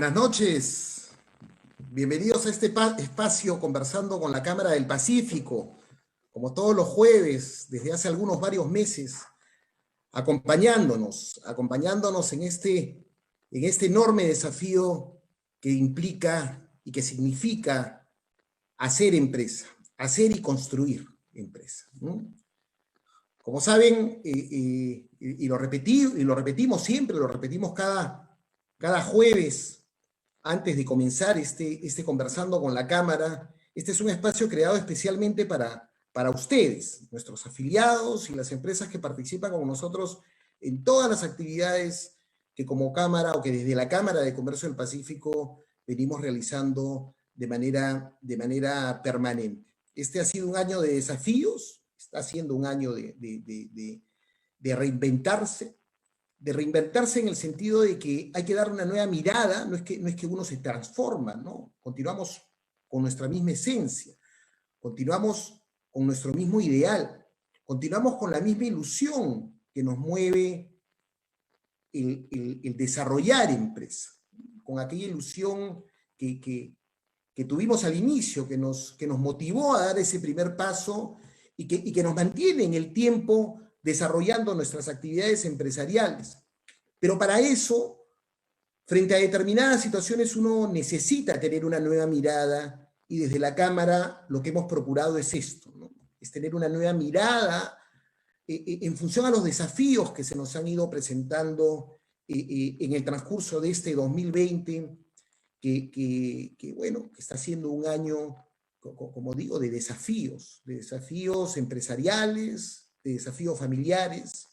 Buenas noches, bienvenidos a este espacio conversando con la Cámara del Pacífico, como todos los jueves, desde hace varios meses, acompañándonos en este enorme desafío que implica y que significa hacer empresa, hacer y construir empresa, ¿no? Como saben, y lo repetimos siempre, lo repetimos cada jueves, antes de comenzar este Conversando con la Cámara. Este es un espacio creado especialmente para ustedes, nuestros afiliados y las empresas que participan con nosotros en todas las actividades que como Cámara o que desde la Cámara de Comercio del Pacífico venimos realizando de manera permanente. Este ha sido un año de desafíos, está siendo un año de reinventarse, en el sentido de que hay que dar una nueva mirada. No es que uno se transforma, ¿no? Continuamos con nuestra misma esencia, continuamos con nuestro mismo ideal, continuamos con la misma ilusión que nos mueve el desarrollar empresa, con aquella ilusión que tuvimos al inicio, que nos motivó a dar ese primer paso y que nos mantiene en el tiempo desarrollando nuestras actividades empresariales. Pero para eso, frente a determinadas situaciones, uno necesita tener una nueva mirada, y desde la Cámara lo que hemos procurado es esto, ¿no? Es tener una nueva mirada en función a los desafíos que se nos han ido presentando en el transcurso de este 2020, que está siendo un año, como digo, de desafíos empresariales, de desafíos familiares,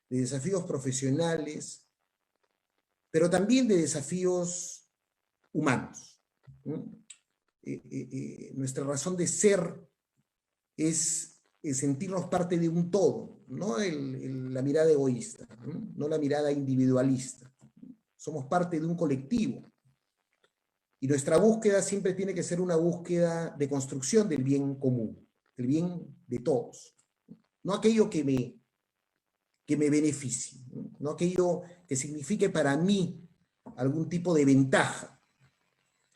de desafíos profesionales, pero también de desafíos humanos, ¿no? Nuestra razón de ser es sentirnos parte de un todo, no la mirada egoísta, no la mirada individualista. Somos parte de un colectivo. Y nuestra búsqueda siempre tiene que ser una búsqueda de construcción del bien común, del bien de todos. No aquello que me beneficie, no aquello que signifique para mí algún tipo de ventaja.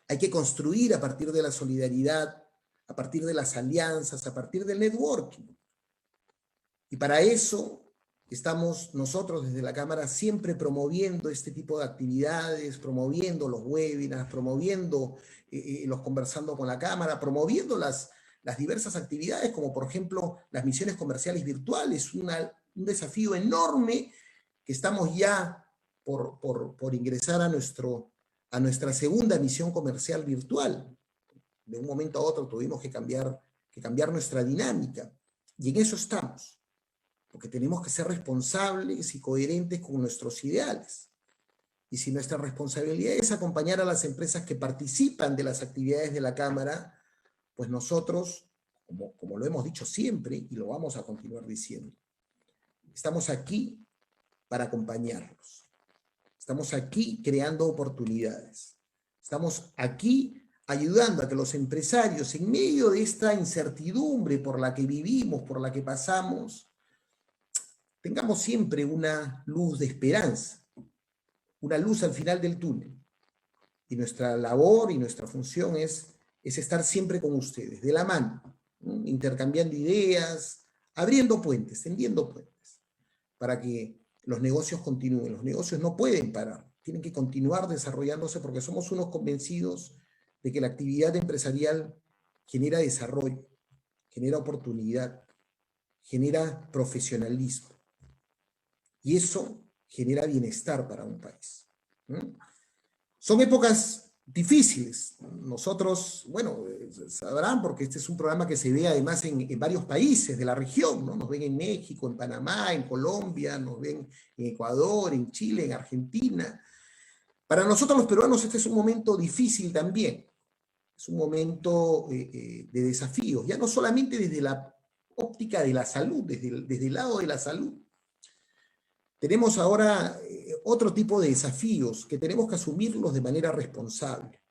Hay que construir a partir de la solidaridad, a partir de las alianzas, a partir del networking. Y para eso estamos nosotros desde la Cámara siempre promoviendo este tipo de actividades, promoviendo los webinars, promoviendo los Conversando con la Cámara, promoviendo las diversas actividades, como por ejemplo las misiones comerciales virtuales, un desafío enorme que estamos ya por ingresar a nuestra segunda misión comercial virtual. De un momento a otro tuvimos que cambiar nuestra dinámica, y en eso estamos, porque tenemos que ser responsables y coherentes con nuestros ideales. Y si nuestra responsabilidad es acompañar a las empresas que participan de las actividades de la Cámara, pues nosotros, como lo hemos dicho siempre y lo vamos a continuar diciendo, estamos aquí para acompañarlos. Estamos aquí creando oportunidades. Estamos aquí ayudando a que los empresarios, en medio de esta incertidumbre por la que vivimos, por la que pasamos, tengamos siempre una luz de esperanza, una luz al final del túnel. Y nuestra labor y nuestra función es estar siempre con ustedes, de la mano, ¿no? Intercambiando ideas, abriendo puentes, tendiendo puentes, para que los negocios continúen. Los negocios no pueden parar, tienen que continuar desarrollándose, porque somos unos convencidos de que la actividad empresarial genera desarrollo, genera oportunidad, genera profesionalismo. Y eso genera bienestar para un país, ¿no? Son épocas difíciles. Nosotros, bueno, sabrán, porque este es un programa que se ve además en varios países de la región, ¿no? Nos ven en México, en Panamá, en Colombia, nos ven en Ecuador, en Chile, en Argentina. Para nosotros los peruanos este es un momento difícil también. Es un momento de desafíos, ya no solamente desde la óptica de la salud, desde el lado de la salud. Tenemos ahora otro tipo de desafíos que tenemos que asumirlos de manera responsable.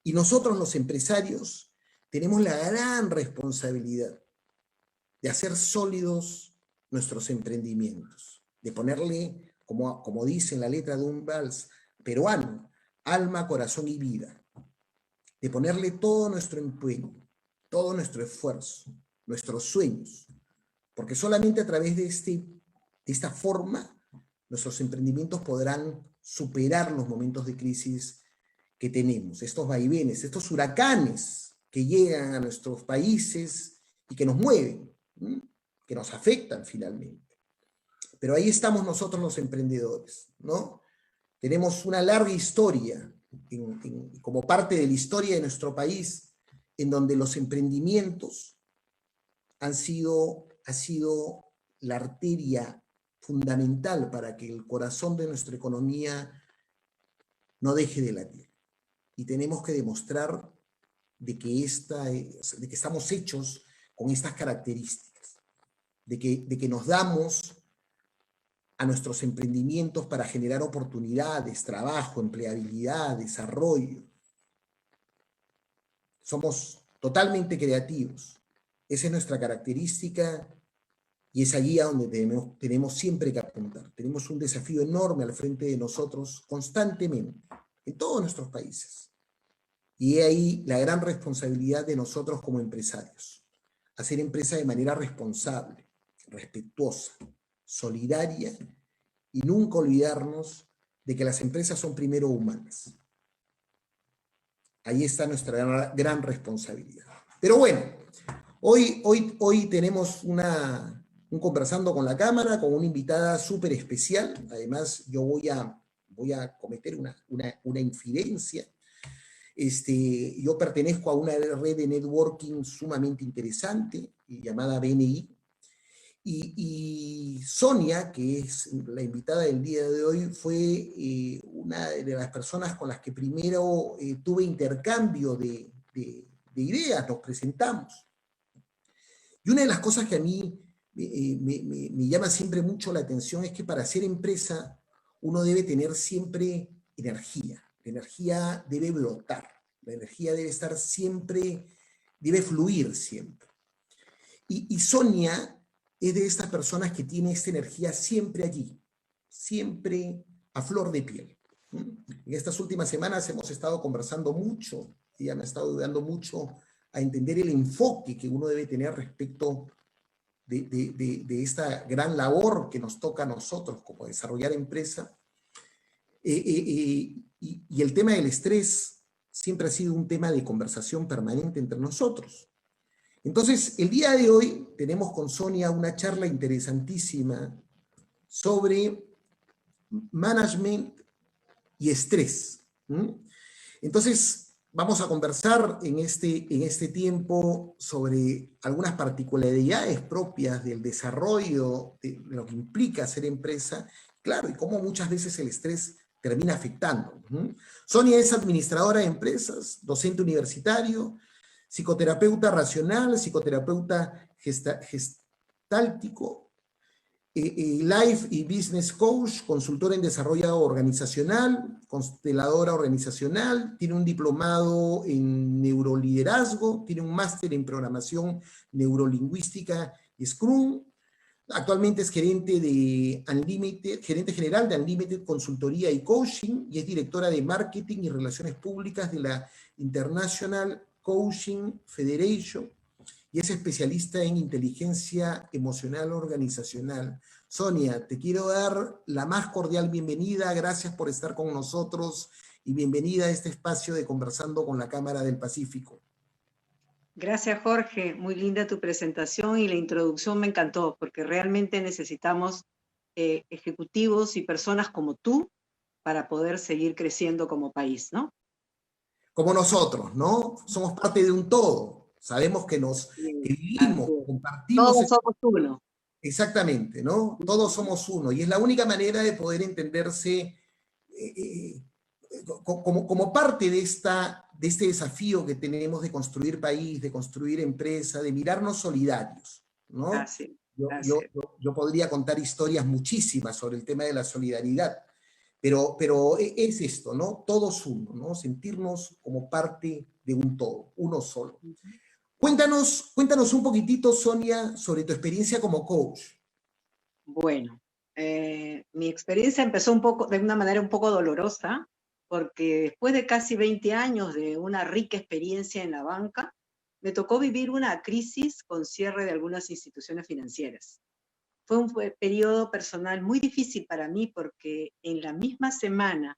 Y nosotros los empresarios tenemos la gran responsabilidad de hacer sólidos nuestros emprendimientos, de ponerle, como dice en la letra de un vals peruano, alma, corazón y vida, de ponerle todo nuestro empeño, todo nuestro esfuerzo, nuestros sueños, porque solamente a través de esta forma nuestros emprendimientos podrán superar los momentos de crisis que tenemos, estos vaivenes, estos huracanes que llegan a nuestros países y que nos mueven, que nos afectan finalmente. Pero ahí estamos nosotros los emprendedores, ¿no? Tenemos una larga historia como parte de la historia de nuestro país, en donde los emprendimientos ha sido la arteria fundamental para que el corazón de nuestra economía no deje de latir. Y tenemos que demostrar de que estamos hechos con estas características, de que nos damos a nuestros emprendimientos para generar oportunidades, trabajo, empleabilidad, desarrollo. Somos totalmente creativos. Esa es nuestra característica y es allí a donde tenemos siempre que apuntar. Tenemos un desafío enorme al frente de nosotros constantemente, en todos nuestros países. Y ahí la gran responsabilidad de nosotros como empresarios. Hacer empresa de manera responsable, respetuosa, solidaria y nunca olvidarnos de que las empresas son primero humanas. Ahí está nuestra gran responsabilidad. Pero bueno, hoy tenemos un Conversando con la Cámara con una invitada súper especial. Además, yo voy a cometer una infidencia. Yo pertenezco a una red de networking sumamente interesante llamada BNI. Y Sonia, que es la invitada del día de hoy, fue una de las personas con las que primero tuve intercambio de ideas, nos presentamos. Y una de las cosas que a mí me llama siempre mucho la atención es que para hacer empresa uno debe tener siempre energía. La energía debe brotar, la energía debe estar siempre, debe fluir siempre. Y Sonia es de estas personas que tiene esta energía siempre allí, siempre a flor de piel. En estas últimas semanas hemos estado conversando mucho, ella me ha estado ayudando mucho a entender el enfoque que uno debe tener respecto de esta gran labor que nos toca a nosotros como desarrollar empresa. Y el tema del estrés siempre ha sido un tema de conversación permanente entre nosotros. Entonces, el día de hoy tenemos con Sonia una charla interesantísima sobre management y estrés. Entonces, vamos a conversar en este tiempo sobre algunas particularidades propias del desarrollo, de lo que implica ser empresa, claro, y cómo muchas veces el estrés termina afectando. Sonia es administradora de empresas, docente universitario, psicoterapeuta racional, psicoterapeuta gestáltico, life y business coach, consultora en desarrollo organizacional, consteladora organizacional, tiene un diplomado en neuroliderazgo, tiene un máster en programación neurolingüística y Scrum. Actualmente es gerente general de Unlimited Consultoría y Coaching y es directora de Marketing y Relaciones Públicas de la International Coaching Federation y es especialista en inteligencia emocional organizacional. Sonia, te quiero dar la más cordial bienvenida, gracias por estar con nosotros y bienvenida a este espacio de Conversando con la Cámara del Pacífico. Gracias, Jorge. Muy linda tu presentación y la introducción me encantó, porque realmente necesitamos ejecutivos y personas como tú para poder seguir creciendo como país, ¿no? Como nosotros, ¿no? Somos parte de un todo. Sabemos que vivimos, compartimos. Todos somos uno. Exactamente, ¿no? Todos somos uno. Y es la única manera de poder entenderse como parte de este desafío que tenemos de construir país, de construir empresa, de mirarnos solidarios, ¿no? Yo podría contar historias muchísimas sobre el tema de la solidaridad, pero es esto, ¿no? Todos uno, ¿no? Sentirnos como parte de un todo, uno solo. Cuéntanos un poquitito, Sonia, sobre tu experiencia como coach. Bueno, mi experiencia empezó de una manera un poco dolorosa, porque después de casi 20 años de una rica experiencia en la banca, me tocó vivir una crisis con cierre de algunas instituciones financieras. Fue un periodo personal muy difícil para mí porque en la misma semana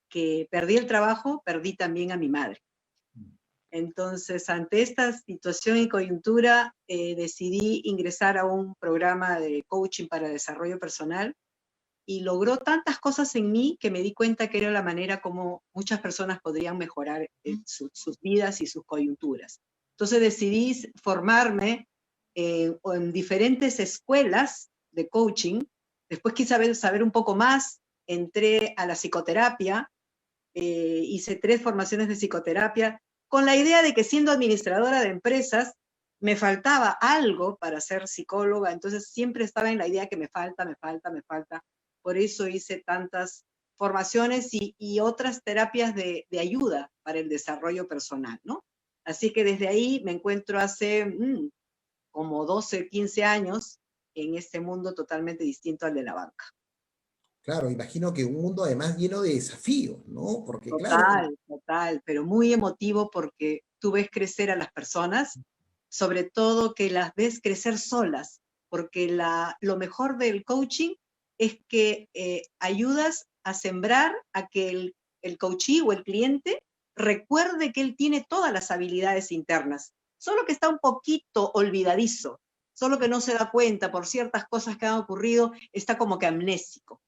que perdí el trabajo, perdí también a mi madre. Entonces, ante esta situación y coyuntura, decidí ingresar a un programa de coaching para desarrollo personal y logró tantas cosas en mí que me di cuenta que era la manera como muchas personas podrían mejorar sus vidas y sus coyunturas. Entonces decidí formarme en diferentes escuelas de coaching. Después quise saber un poco más, entré a la psicoterapia, hice 3 formaciones de psicoterapia, con la idea de que siendo administradora de empresas, me faltaba algo para ser psicóloga, entonces siempre estaba en la idea que me falta. Por eso hice tantas formaciones y otras terapias de ayuda para el desarrollo personal, ¿no? Así que desde ahí me encuentro hace como 12, 15 años en este mundo totalmente distinto al de la banca. Claro, imagino que un mundo además lleno de desafíos, ¿no? Porque claro, Total, pero muy emotivo porque tú ves crecer a las personas, sobre todo que las ves crecer solas, porque lo mejor del coaching es que ayudas a sembrar a que el coachee o el cliente recuerde que él tiene todas las habilidades internas, solo que está un poquito olvidadizo, solo que no se da cuenta por ciertas cosas que han ocurrido, está como que amnésico.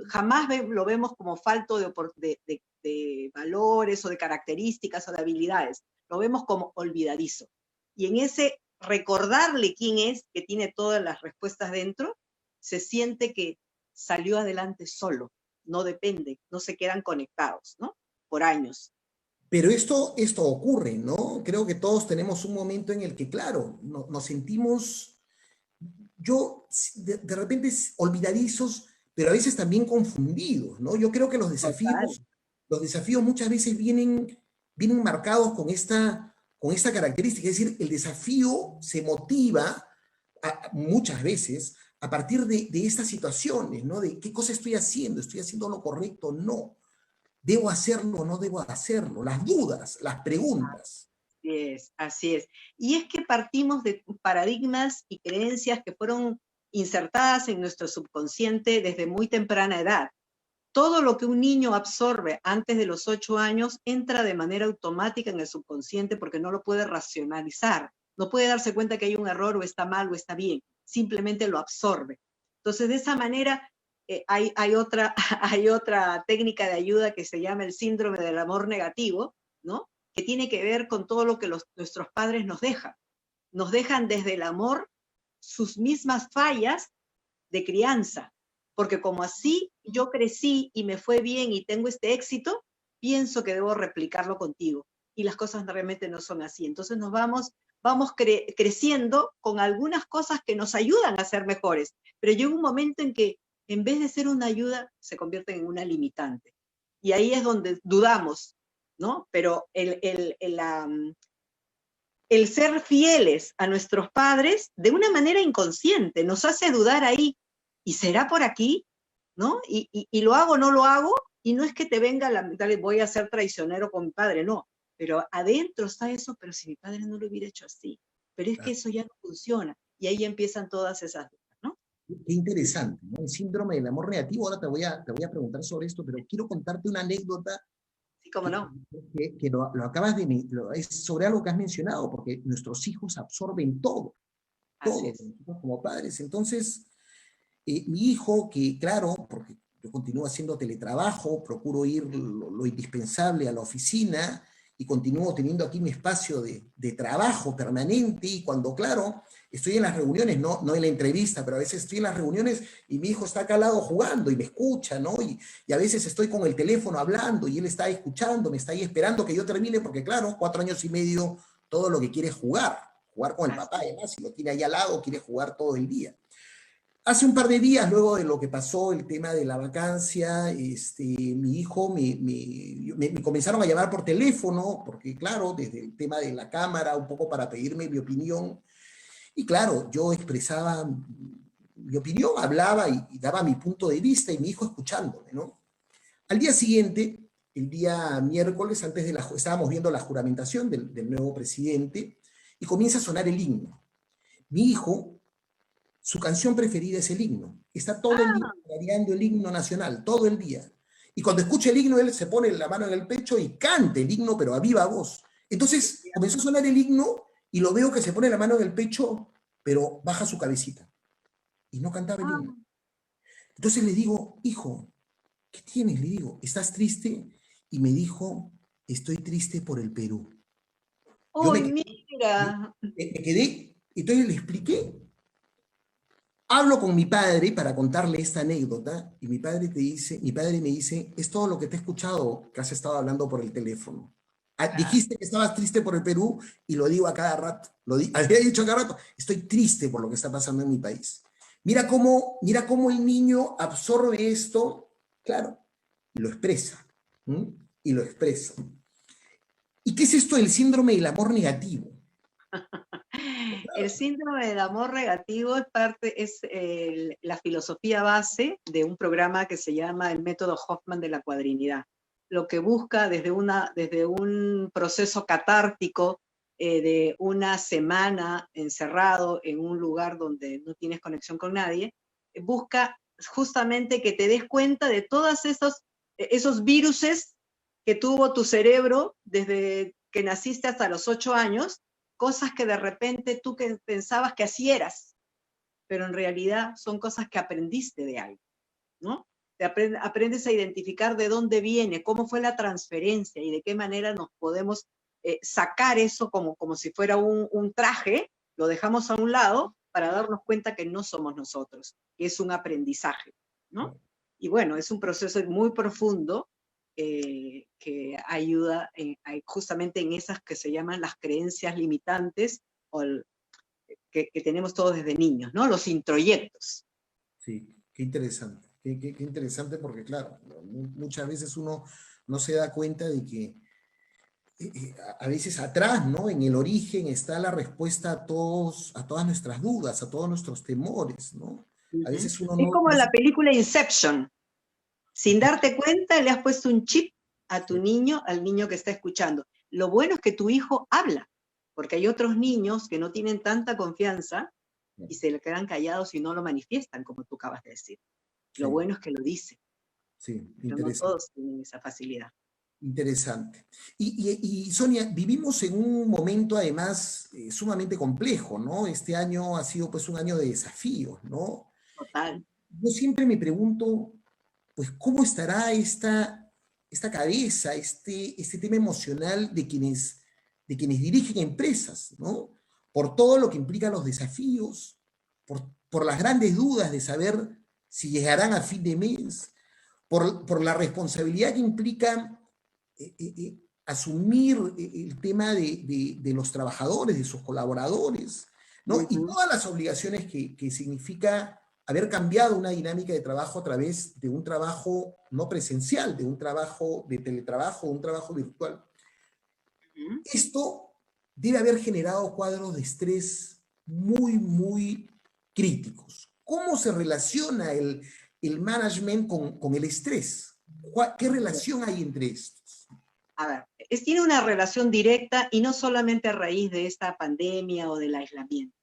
Jamás lo vemos como falto de valores o de características o de habilidades, lo vemos como olvidadizo. Y en ese recordarle quién es, que tiene todas las respuestas dentro, se siente que salió adelante solo, no depende, no se quedan conectados, ¿no? Por años. pero esto ocurre, ¿no? Creo que todos tenemos un momento en el que, claro, nos sentimos, de repente olvidadizos, pero a veces también confundidos, ¿no? Yo creo que Total. los desafíos muchas veces vienen marcados con esta característica, es decir, el desafío se motiva muchas veces a partir de estas situaciones, ¿no? De qué cosa estoy haciendo lo correcto, no, debo hacerlo o no debo hacerlo, las dudas, las preguntas. Así es. Y es que partimos de paradigmas y creencias que fueron insertadas en nuestro subconsciente desde muy temprana edad. Todo lo que un niño absorbe antes de los 8 años entra de manera automática en el subconsciente porque no lo puede racionalizar, no puede darse cuenta que hay un error o está mal o está bien, simplemente lo absorbe. Entonces, de esa manera, hay otra técnica de ayuda que se llama el síndrome del amor negativo, ¿no? Que tiene que ver con todo lo que nuestros padres nos dejan. Nos dejan desde el amor sus mismas fallas de crianza, porque como así yo crecí y me fue bien y tengo este éxito, pienso que debo replicarlo contigo. Y las cosas realmente no son así. Entonces vamos creciendo con algunas cosas que nos ayudan a ser mejores, pero llega un momento en que en vez de ser una ayuda, se convierten en una limitante. Y ahí es donde dudamos, ¿no? Pero el ser fieles a nuestros padres de una manera inconsciente nos hace dudar ahí. ¿Y será por aquí? ¿No? Y lo hago, no lo hago, y no es que te venga la mentalidad, voy a ser traicionero con mi padre, no. Pero adentro está eso, pero si mi padre no lo hubiera hecho así. Pero es que eso ya no funciona. Y ahí empiezan todas esas dudas, ¿no? Qué interesante, ¿no? El síndrome del amor negativo, ahora te voy a preguntar sobre esto, pero quiero contarte una anécdota Sí, cómo no. que lo acabas de, es sobre algo que has mencionado, porque nuestros hijos absorben todo, Así todo, es. nosotros como padres. Entonces, mi hijo, que claro, porque yo continúo haciendo teletrabajo, procuro ir lo indispensable a la oficina y continúo teniendo aquí mi espacio de trabajo permanente y cuando, claro, estoy en las reuniones, no en la entrevista, pero a veces estoy en las reuniones y mi hijo está acá al lado jugando y me escucha, ¿no? Y a veces estoy con el teléfono hablando y él está escuchando, me está ahí esperando que yo termine porque, claro, 4 años y medio, todo lo que quiere es jugar con el papá, además, si lo tiene ahí al lado, quiere jugar todo el día. Hace un par de días, luego de lo que pasó, el tema de la vacancia, mi hijo me comenzaron a llamar por teléfono, porque claro, desde el tema de la cámara, un poco para pedirme mi opinión. Y claro, yo expresaba mi opinión, hablaba y daba mi punto de vista y mi hijo escuchándome, ¿no? Al día siguiente, el día miércoles, estábamos viendo la juramentación del nuevo presidente, y comienza a sonar el himno. Mi hijo, su canción preferida es el himno. Está todo el día tarareando el himno nacional, todo el día. Y cuando escucha el himno, él se pone la mano en el pecho y canta el himno, pero a viva voz. Entonces comenzó a sonar el himno y lo veo que se pone la mano en el pecho, pero baja su cabecita. Y no cantaba el himno. Entonces le digo, hijo, ¿qué tienes? Le digo, ¿estás triste? Y me dijo, estoy triste por el Perú. Yo ¡Uy, mira! me quedé, entonces le expliqué. Hablo con mi padre para contarle esta anécdota y mi padre me dice, es todo lo que te he escuchado que has estado hablando por el teléfono. Dijiste que estabas triste por el Perú y lo digo a cada rato. Había dicho a cada rato, estoy triste por lo que está pasando en mi país. Mira cómo el niño absorbe esto, claro, y lo expresa. Y lo expresa. ¿Y qué es esto del síndrome del amor negativo? El síndrome del amor negativo es la filosofía base de un programa que se llama el método Hoffman de la cuadrinidad. Lo que busca desde un proceso catártico de una semana encerrado en un lugar donde no tienes conexión con nadie, busca justamente que te des cuenta de todos esos viruses que tuvo tu cerebro desde que naciste hasta los 8 años, cosas que de repente tú pensabas que así eras, pero en realidad son cosas que aprendiste de algo, ¿no? Aprendes a identificar de dónde viene, cómo fue la transferencia y de qué manera nos podemos sacar eso como si fuera un traje, lo dejamos a un lado para darnos cuenta que no somos nosotros, que es un aprendizaje, ¿no? Y bueno, es un proceso muy profundo que ayuda justamente en esas que se llaman las creencias limitantes que tenemos todos desde niños, ¿no? Los introyectos. Sí, qué interesante. Qué interesante porque, claro, muchas veces uno no se da cuenta de que a veces atrás, ¿no? En el origen está la respuesta a todas nuestras dudas, a todos nuestros temores, ¿no? A veces uno Es como no en se... la película Inception. Sin darte cuenta, le has puesto un chip a tu niño, al niño que está escuchando. Lo bueno es que tu hijo habla, porque hay otros niños que no tienen tanta confianza y se le quedan callados y no lo manifiestan, como tú acabas de decir. Sí, Lo bueno es que lo dicen, sí, pero no todos tienen esa facilidad. interesante. Y Sonia, vivimos en un momento además sumamente complejo, ¿no? Este año ha sido pues un año de desafíos, ¿no? Total. Yo siempre me pregunto, pues, ¿cómo estará esta cabeza, este tema emocional de quienes dirigen empresas, ¿no? Por todo lo que implican los desafíos, por las grandes dudas de saber si llegarán a fin de mes, por la responsabilidad que implica asumir el tema de los trabajadores, de sus colaboradores, ¿no? Y todas las obligaciones que significa haber cambiado una dinámica de trabajo a través de un trabajo no presencial, de un trabajo de teletrabajo, un trabajo virtual. Esto debe haber generado cuadros de estrés muy, muy críticos. ¿Cómo se relaciona el management con el estrés? ¿Qué relación hay entre estos? A ver, tiene una relación directa y no solamente a raíz de esta pandemia o del aislamiento.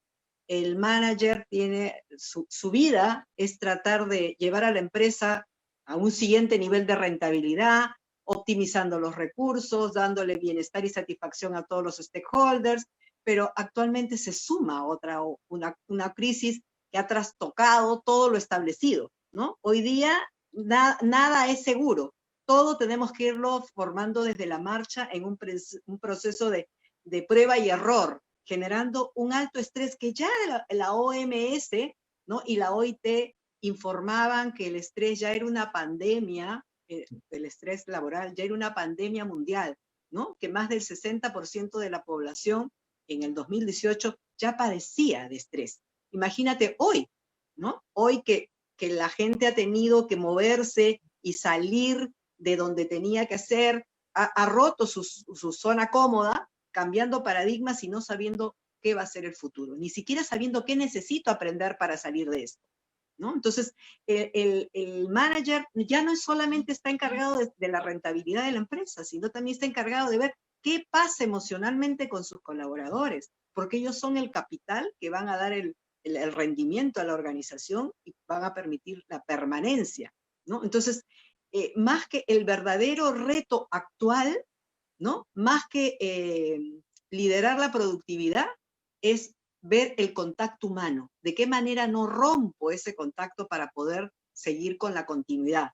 El manager tiene su vida es tratar de llevar a la empresa a un siguiente nivel de rentabilidad, optimizando los recursos, dándole bienestar y satisfacción a todos los stakeholders, pero actualmente se suma una crisis que ha trastocado todo lo establecido, ¿no? Hoy día nada es seguro, todo tenemos que irlo formando desde la marcha en un proceso de prueba y error, generando un alto estrés que ya la OMS, ¿no? Y la OIT informaban que el estrés ya era una pandemia, el estrés laboral ya era una pandemia mundial, ¿no? Que más del 60% de la población en el 2018 ya padecía de estrés. Imagínate hoy, ¿no? Hoy que la gente ha tenido que moverse y salir de donde tenía que ser, ha roto su zona cómoda, cambiando paradigmas y no sabiendo qué va a ser el futuro, ni siquiera sabiendo qué necesito aprender para salir de esto. ¿no? Entonces, el manager ya no solamente está encargado de la rentabilidad de la empresa, sino también está encargado de ver qué pasa emocionalmente con sus colaboradores, porque ellos son el capital que van a dar el rendimiento a la organización y van a permitir la permanencia, ¿no? Entonces, más que el verdadero reto actual, ¿no? Más que liderar la productividad, es ver el contacto humano, de qué manera no rompo ese contacto para poder seguir con la continuidad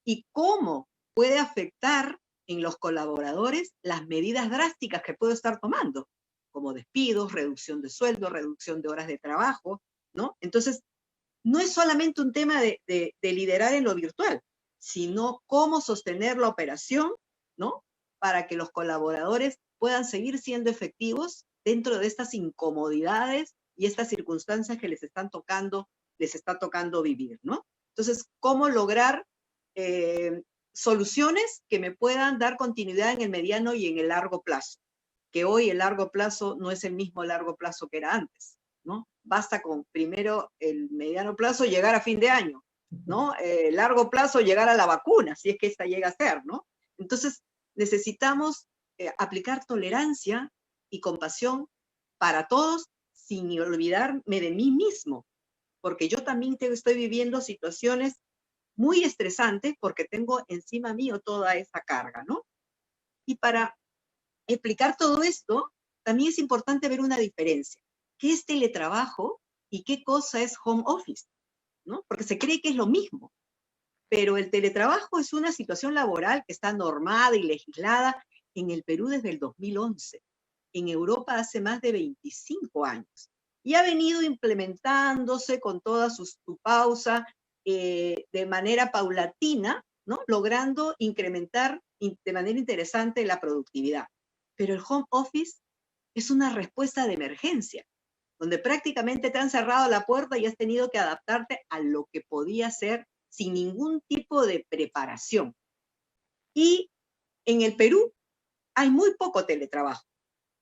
y cómo puede afectar en los colaboradores las medidas drásticas que puedo estar tomando, como despidos, reducción de sueldo, reducción de horas de trabajo, ¿no? Entonces, no es solamente un tema de liderar en lo virtual, sino cómo sostener la operación, ¿no? Para que los colaboradores puedan seguir siendo efectivos dentro de estas incomodidades y estas circunstancias que les está tocando vivir, ¿no? Entonces, ¿cómo lograr soluciones que me puedan dar continuidad en el mediano y en el largo plazo? Que hoy el largo plazo no es el mismo largo plazo que era antes, ¿no? Basta con primero el mediano plazo llegar a fin de año, ¿no? Largo plazo llegar a la vacuna, si es que esta llega a ser, ¿no? Entonces, necesitamos aplicar tolerancia y compasión para todos sin olvidarme de mí mismo, porque yo también estoy viviendo situaciones muy estresantes porque tengo encima mío toda esa carga, ¿no? Y para explicar todo esto, también es importante ver una diferencia. ¿Qué es teletrabajo y qué cosa es home office? ¿No? Porque se cree que es lo mismo. Pero el teletrabajo es una situación laboral que está normada y legislada en el Perú desde el 2011, en Europa hace más de 25 años, y ha venido implementándose con toda su pausa de manera paulatina, ¿no? Logrando incrementar de manera interesante la productividad. Pero el home office es una respuesta de emergencia, donde prácticamente te han cerrado la puerta y has tenido que adaptarte a lo que podía ser sin ningún tipo de preparación. Y en el Perú hay muy poco teletrabajo.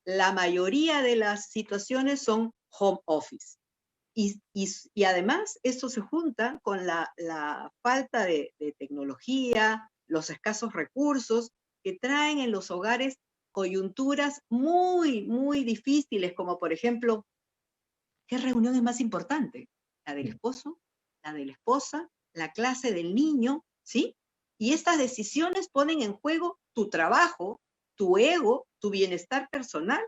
La mayoría de las situaciones son home office. Y además esto se junta con la falta de tecnología, los escasos recursos que traen en los hogares coyunturas muy, muy difíciles, como por ejemplo, ¿qué reunión es más importante? ¿La del esposo? ¿La de la esposa? ¿La clase del niño? ¿Sí? Y estas decisiones ponen en juego tu trabajo, tu ego, tu bienestar personal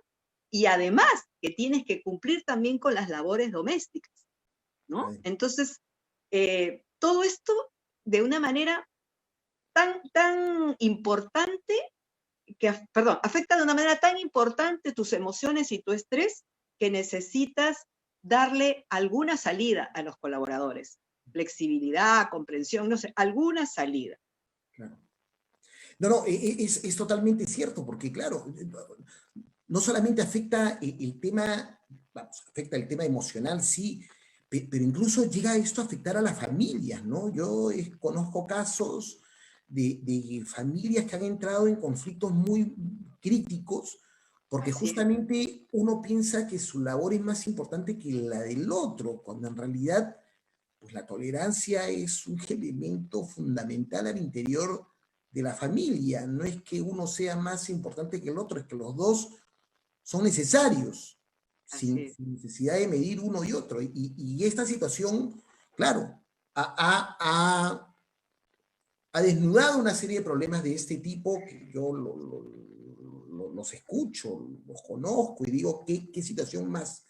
y además que tienes que cumplir también con las labores domésticas, ¿no? Entonces, todo esto de una manera tan importante, afecta de una manera tan importante tus emociones y tu estrés que necesitas darle alguna salida a los colaboradores. Flexibilidad, comprensión, no sé, alguna salida. Claro. No, es totalmente cierto, porque claro, no solamente afecta el tema, vamos, afecta el tema emocional, sí, pero incluso llega esto a afectar a las familias, ¿no? Yo conozco casos de familias que han entrado en conflictos muy críticos porque justamente uno piensa que su labor es más importante que la del otro, cuando en realidad pues la tolerancia es un elemento fundamental al interior de la familia. No es que uno sea más importante que el otro, es que los dos son necesarios, sin necesidad de medir uno y otro. Y esta situación, claro, ha desnudado una serie de problemas de este tipo que yo los escucho, los conozco y digo, qué situación más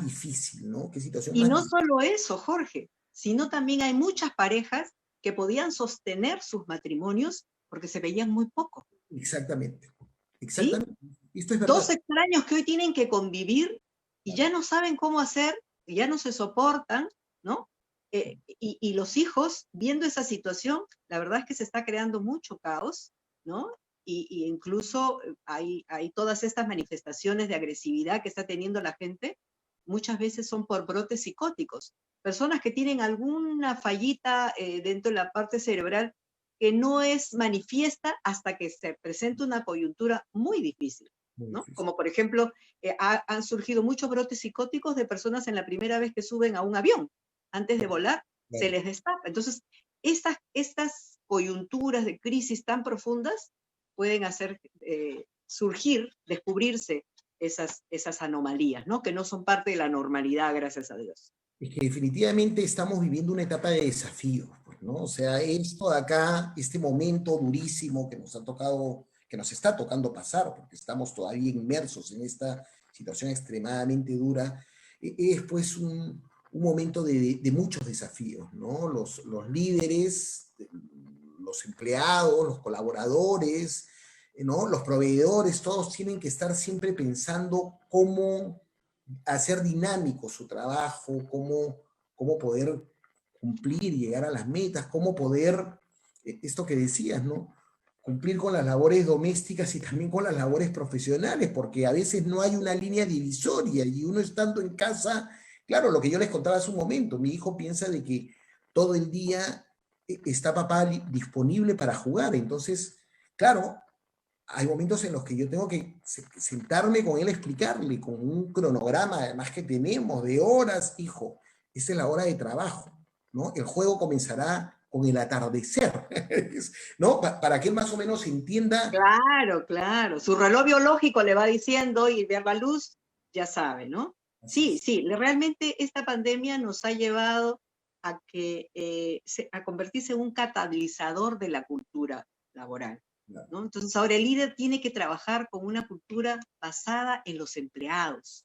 difícil, ¿no? Qué situación y más no difícil. solo eso, Jorge, sino también hay muchas parejas que podían sostener sus matrimonios porque se veían muy poco. Exactamente. ¿Sí? Esto es verdad. Dos extraños que hoy tienen que convivir y ya no saben cómo hacer, ya no se soportan, ¿no? Y los hijos, viendo esa situación, la verdad es que se está creando mucho caos, ¿no? Y incluso hay todas estas manifestaciones de agresividad que está teniendo la gente, muchas veces son por brotes psicóticos. Personas que tienen alguna fallita dentro de la parte cerebral que no es manifiesta hasta que se presenta una coyuntura muy difícil, ¿no? Como por ejemplo, han surgido muchos brotes psicóticos de personas en la primera vez que suben a un avión, antes de volar, se claro. les destapa. Entonces, estas coyunturas de crisis tan profundas pueden hacer surgir, descubrirse esas anomalías, ¿no? Que no son parte de la normalidad, gracias a Dios. Es que definitivamente estamos viviendo una etapa de desafíos, pues, ¿no? O sea, esto de acá, este momento durísimo que nos ha tocado, que nos está tocando pasar, porque estamos todavía inmersos en esta situación extremadamente dura, es pues un momento de muchos desafíos, ¿no? Los líderes, los empleados, los colaboradores, ¿no? Los proveedores, todos tienen que estar siempre pensando cómo hacer dinámico su trabajo, cómo poder cumplir, llegar a las metas, cómo poder, esto que decías, ¿no? Cumplir con las labores domésticas y también con las labores profesionales, porque a veces no hay una línea divisoria y uno estando en casa, claro, lo que yo les contaba hace un momento, mi hijo piensa de que todo el día está papá disponible para jugar, entonces, claro, hay momentos en los que yo tengo que sentarme con él, explicarle con un cronograma, además que tenemos de horas, hijo, esa es la hora de trabajo, ¿no? El juego comenzará con el atardecer, ¿no? Para que él más o menos entienda. Claro, claro. Su reloj biológico le va diciendo y ver la luz, ya sabe, ¿no? Así Sí, es, sí, realmente esta pandemia nos ha llevado a convertirse en un catalizador de la cultura laboral, claro. ¿no? Entonces ahora el líder tiene que trabajar con una cultura basada en los empleados,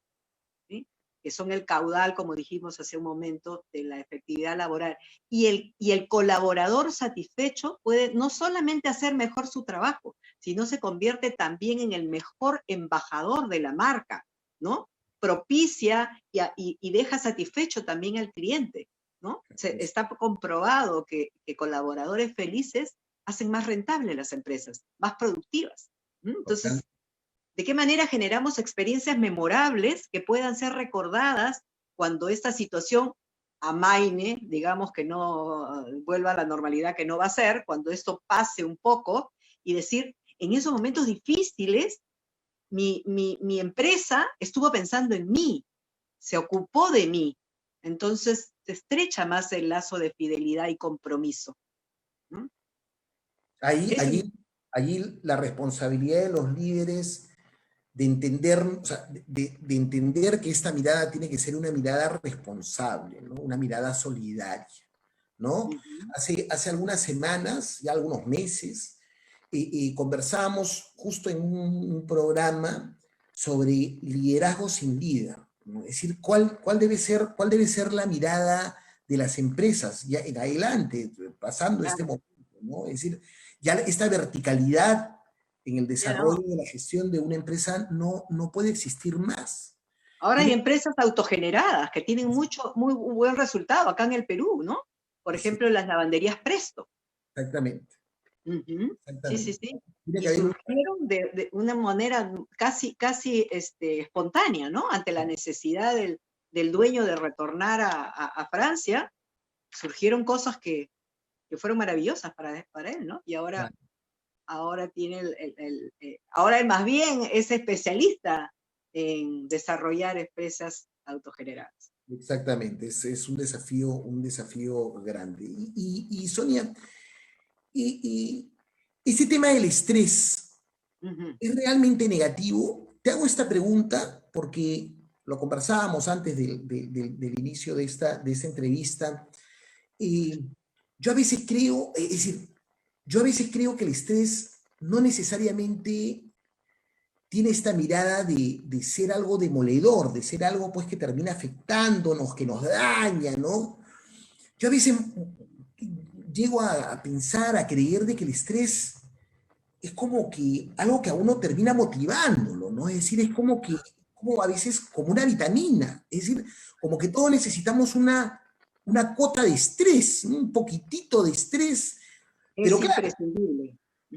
¿sí? Que son el caudal, como dijimos hace un momento, de la efectividad laboral. Y el colaborador satisfecho puede no solamente hacer mejor su trabajo, sino se convierte también en el mejor embajador de la marca, ¿no? Propicia y deja satisfecho también al cliente, ¿no? Está comprobado que colaboradores felices hacen más rentables las empresas, más productivas. Total. Entonces, ¿de qué manera generamos experiencias memorables que puedan ser recordadas cuando esta situación amaine, digamos que no vuelva a la normalidad, que no va a ser, cuando esto pase un poco y decir, en esos momentos difíciles, mi empresa estuvo pensando en mí, se ocupó de mí. Entonces se estrecha más el lazo de fidelidad y compromiso, ¿no? Ahí, Ese es, allí, allí la responsabilidad de los líderes de entender, o sea, de entender que esta mirada tiene que ser una mirada responsable, ¿no? Una mirada solidaria, ¿no? uh-huh. Hace algunas semanas, ya algunos meses, conversábamos justo en un programa sobre liderazgo sin líder, ¿no? Es decir, cuál debe ser la mirada de las empresas ya en adelante, pasando este Claro, momento, ¿no? Es decir, ya esta verticalidad en el ya no. desarrollo de la gestión de una empresa no puede existir más. Ahora hay Tiene, empresas autogeneradas que tienen muy buen resultado acá en el Perú, ¿no? Por sí, ejemplo, las lavanderías Presto. exactamente, Ujú. Sí, sí, exactamente. sí. Tiene Y que haber un, surgieron de una manera casi espontánea, ¿no? Ante la necesidad del dueño de retornar a Francia, surgieron cosas que fueron maravillosas para él, ¿no? Y ahora tiene ahora él más bien es especialista en desarrollar empresas autogeneradas. exactamente, es un desafío grande. Y Sonia, y ese tema del estrés, Ujú. ¿es realmente negativo? Te hago esta pregunta porque lo conversábamos antes del inicio de esta entrevista. Eh, yo a veces creo, es decir, yo a veces creo que el estrés no necesariamente tiene esta mirada de ser algo demoledor, de ser algo pues que termina afectándonos, que nos daña, ¿no? Yo a veces llego a pensar, a creer de que el estrés es como que algo que a uno termina motivándolo, ¿no? Es decir, es como a veces como una vitamina, es decir, como que todos necesitamos una cota de estrés, un poquitito de estrés, pero Es claro, imprescindible. Ujú.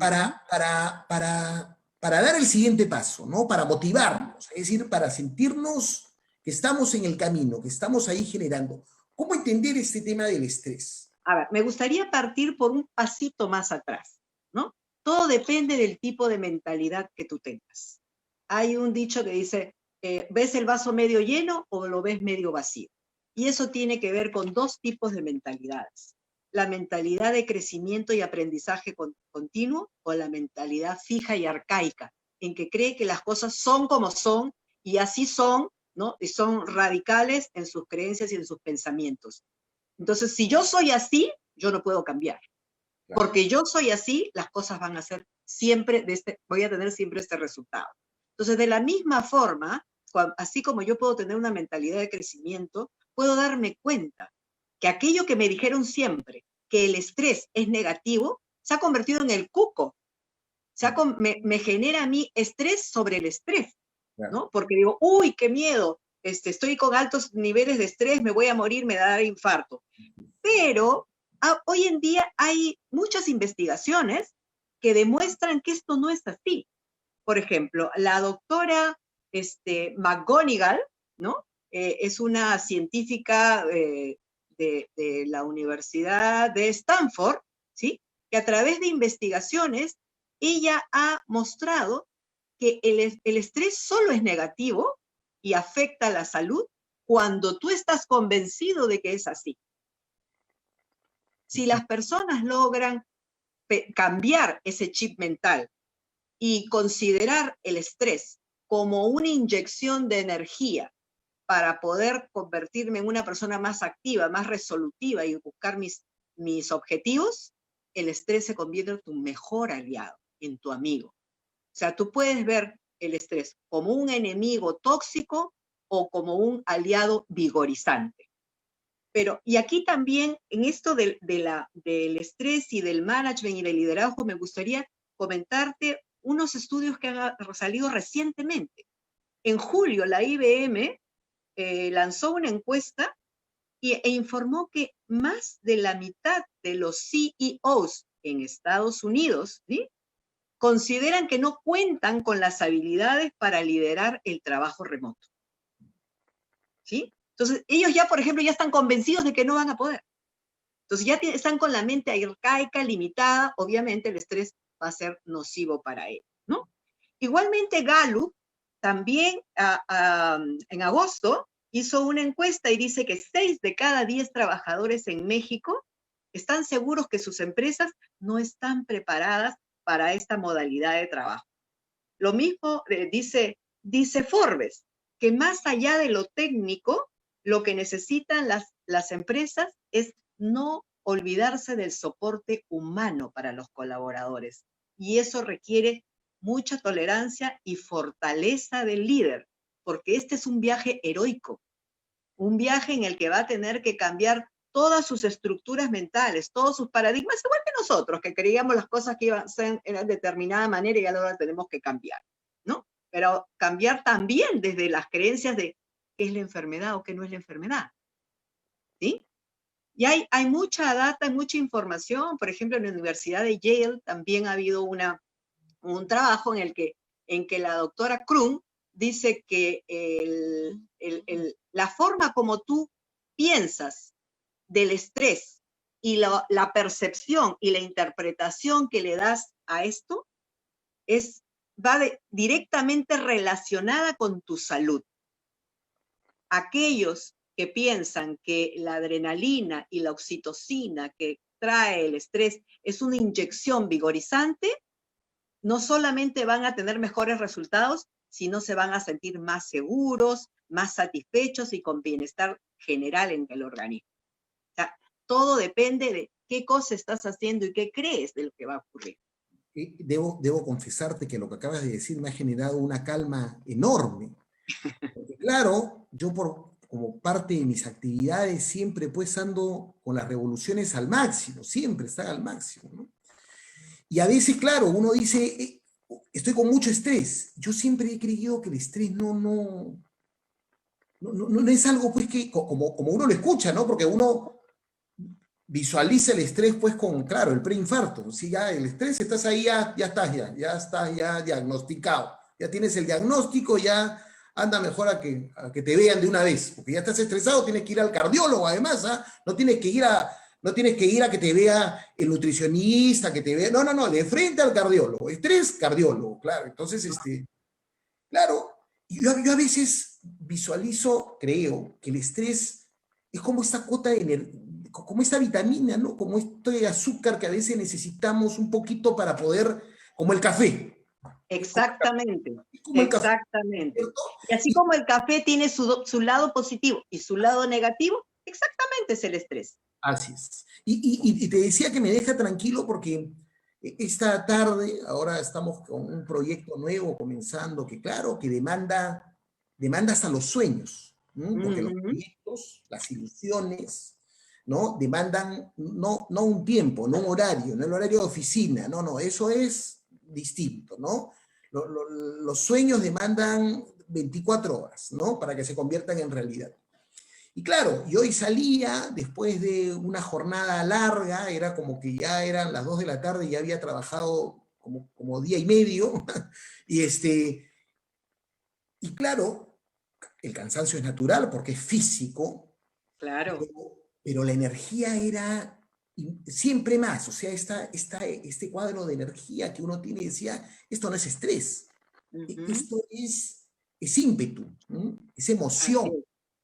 para dar el siguiente paso, ¿no? Para motivarnos, es decir, para sentirnos que estamos en el camino, que estamos ahí generando. ¿Cómo entender este tema del estrés? A ver, me gustaría partir por un pasito más atrás, ¿no? Todo depende del tipo de mentalidad que tú tengas. Hay un dicho que dice, ¿ves el vaso medio lleno o lo ves medio vacío? Y eso tiene que ver con dos tipos de mentalidades. La mentalidad de crecimiento y aprendizaje continuo o la mentalidad fija y arcaica, en que cree que las cosas son como son y así son, ¿no? Y son radicales en sus creencias y en sus pensamientos. Entonces, si yo soy así, yo no puedo cambiar. Claro. Porque yo soy así, las cosas van a ser siempre, voy a tener siempre este resultado. Entonces, de la misma forma, así como yo puedo tener una mentalidad de crecimiento, puedo darme cuenta que aquello que me dijeron siempre, que el estrés es negativo, se ha convertido en el cuco. Me genera a mí estrés sobre el estrés, Claro. ¿no? Porque digo, uy, qué miedo, estoy con altos niveles de estrés, me voy a morir, me va a dar infarto. Pero hoy en día hay muchas investigaciones que demuestran que esto no es así. Por ejemplo, la doctora McGonigal, ¿no? Es una científica de la Universidad de Stanford, ¿sí? Que a través de investigaciones, ella ha mostrado que el estrés solo es negativo y afecta a la salud cuando tú estás convencido de que es así. Si las personas logran cambiar ese chip mental y considerar el estrés como una inyección de energía para poder convertirme en una persona más activa, más resolutiva y buscar mis objetivos, el estrés se convierte en tu mejor aliado, en tu amigo. O sea, tú puedes ver el estrés como un enemigo tóxico o como un aliado vigorizante. Pero, y aquí también, en esto del estrés y del management y del liderazgo, me gustaría comentarte unos estudios que han salido recientemente. En julio, la IBM lanzó una encuesta e informó que más de la mitad de los CEOs en Estados Unidos, ¿sí?, consideran que no cuentan con las habilidades para liderar el trabajo remoto. ¿Sí? Entonces, ellos ya, por ejemplo, ya están convencidos de que no van a poder. Entonces, ya están con la mente arcaica, limitada, obviamente el estrés va a ser nocivo para ellos, ¿no? Igualmente, Gallup también en agosto hizo una encuesta y dice que 6 de cada 10 trabajadores en México están seguros que sus empresas no están preparadas para esta modalidad de trabajo. Lo mismo dice Forbes, que más allá de lo técnico, lo que necesitan las empresas es no olvidarse del soporte humano para los colaboradores. Y eso requiere mucha tolerancia y fortaleza del líder, porque este es un viaje heroico, un viaje en el que va a tener que cambiar todas sus estructuras mentales, todos sus paradigmas, igual que nosotros, que creíamos las cosas que iban a ser de determinada manera y ahora tenemos que cambiar, ¿no? Pero cambiar también desde las creencias de qué es la enfermedad o qué no es la enfermedad, ¿sí? Y hay mucha data, mucha información. Por ejemplo, en la Universidad de Yale también ha habido un trabajo en que la doctora Krum dice que la forma como tú piensas del estrés y la percepción y la interpretación que le das a esto va directamente relacionada con tu salud. Aquellos que piensan que la adrenalina y la oxitocina que trae el estrés es una inyección vigorizante, no solamente van a tener mejores resultados, sino se van a sentir más seguros, más satisfechos y con bienestar general en el organismo. O sea, todo depende de qué cosa estás haciendo y qué crees de lo que va a ocurrir. Debo confesarte que lo que acabas de decir me ha generado una calma enorme. Porque claro, yo como parte de mis actividades siempre pues ando con las revoluciones al máximo, siempre están al máximo, ¿no? Y a veces, claro, uno dice, estoy con mucho estrés. Yo siempre he creído que el estrés no es algo pues que, como uno lo escucha, ¿no? Porque uno visualiza el estrés pues con, claro, el preinfarto. Si ya el estrés, estás ahí, ya estás ya diagnosticado. Ya tienes el diagnóstico, ya anda mejor a que te vean de una vez. Porque ya estás estresado, tienes que ir al cardiólogo además, ¿ah? No tienes que ir a que te vea el nutricionista, que te vea, no, de frente al cardiólogo, estrés, cardiólogo, claro. Entonces, claro, yo a veces visualizo, creo, que el estrés es como esta cuota de como esta vitamina, ¿no? Como este azúcar que a veces necesitamos un poquito para poder, como el café. Exactamente, Es como el café, exactamente. ¿cierto? Y así como el café tiene su lado positivo y su lado negativo, exactamente es el estrés. Así es. Y te decía que me deja tranquilo porque esta tarde, ahora estamos con un proyecto nuevo comenzando, que claro, que demanda hasta los sueños, ¿no? Porque los Ujú. proyectos, las ilusiones, ¿no? Demandan no un tiempo, no un horario, no el horario de oficina, no, eso es distinto, ¿no? Los sueños demandan 24 horas, ¿no? Para que se conviertan en realidad. Y claro, yo hoy salía después de una jornada larga, era como que ya eran las 2 de la tarde y ya había trabajado como día y medio, y, y claro, el cansancio es natural porque es físico, Claro. pero la energía era siempre más, o sea, este cuadro de energía que uno tiene, decía, esto no es estrés, Ujú. esto es ímpetu, ¿no? Así Emoción, es.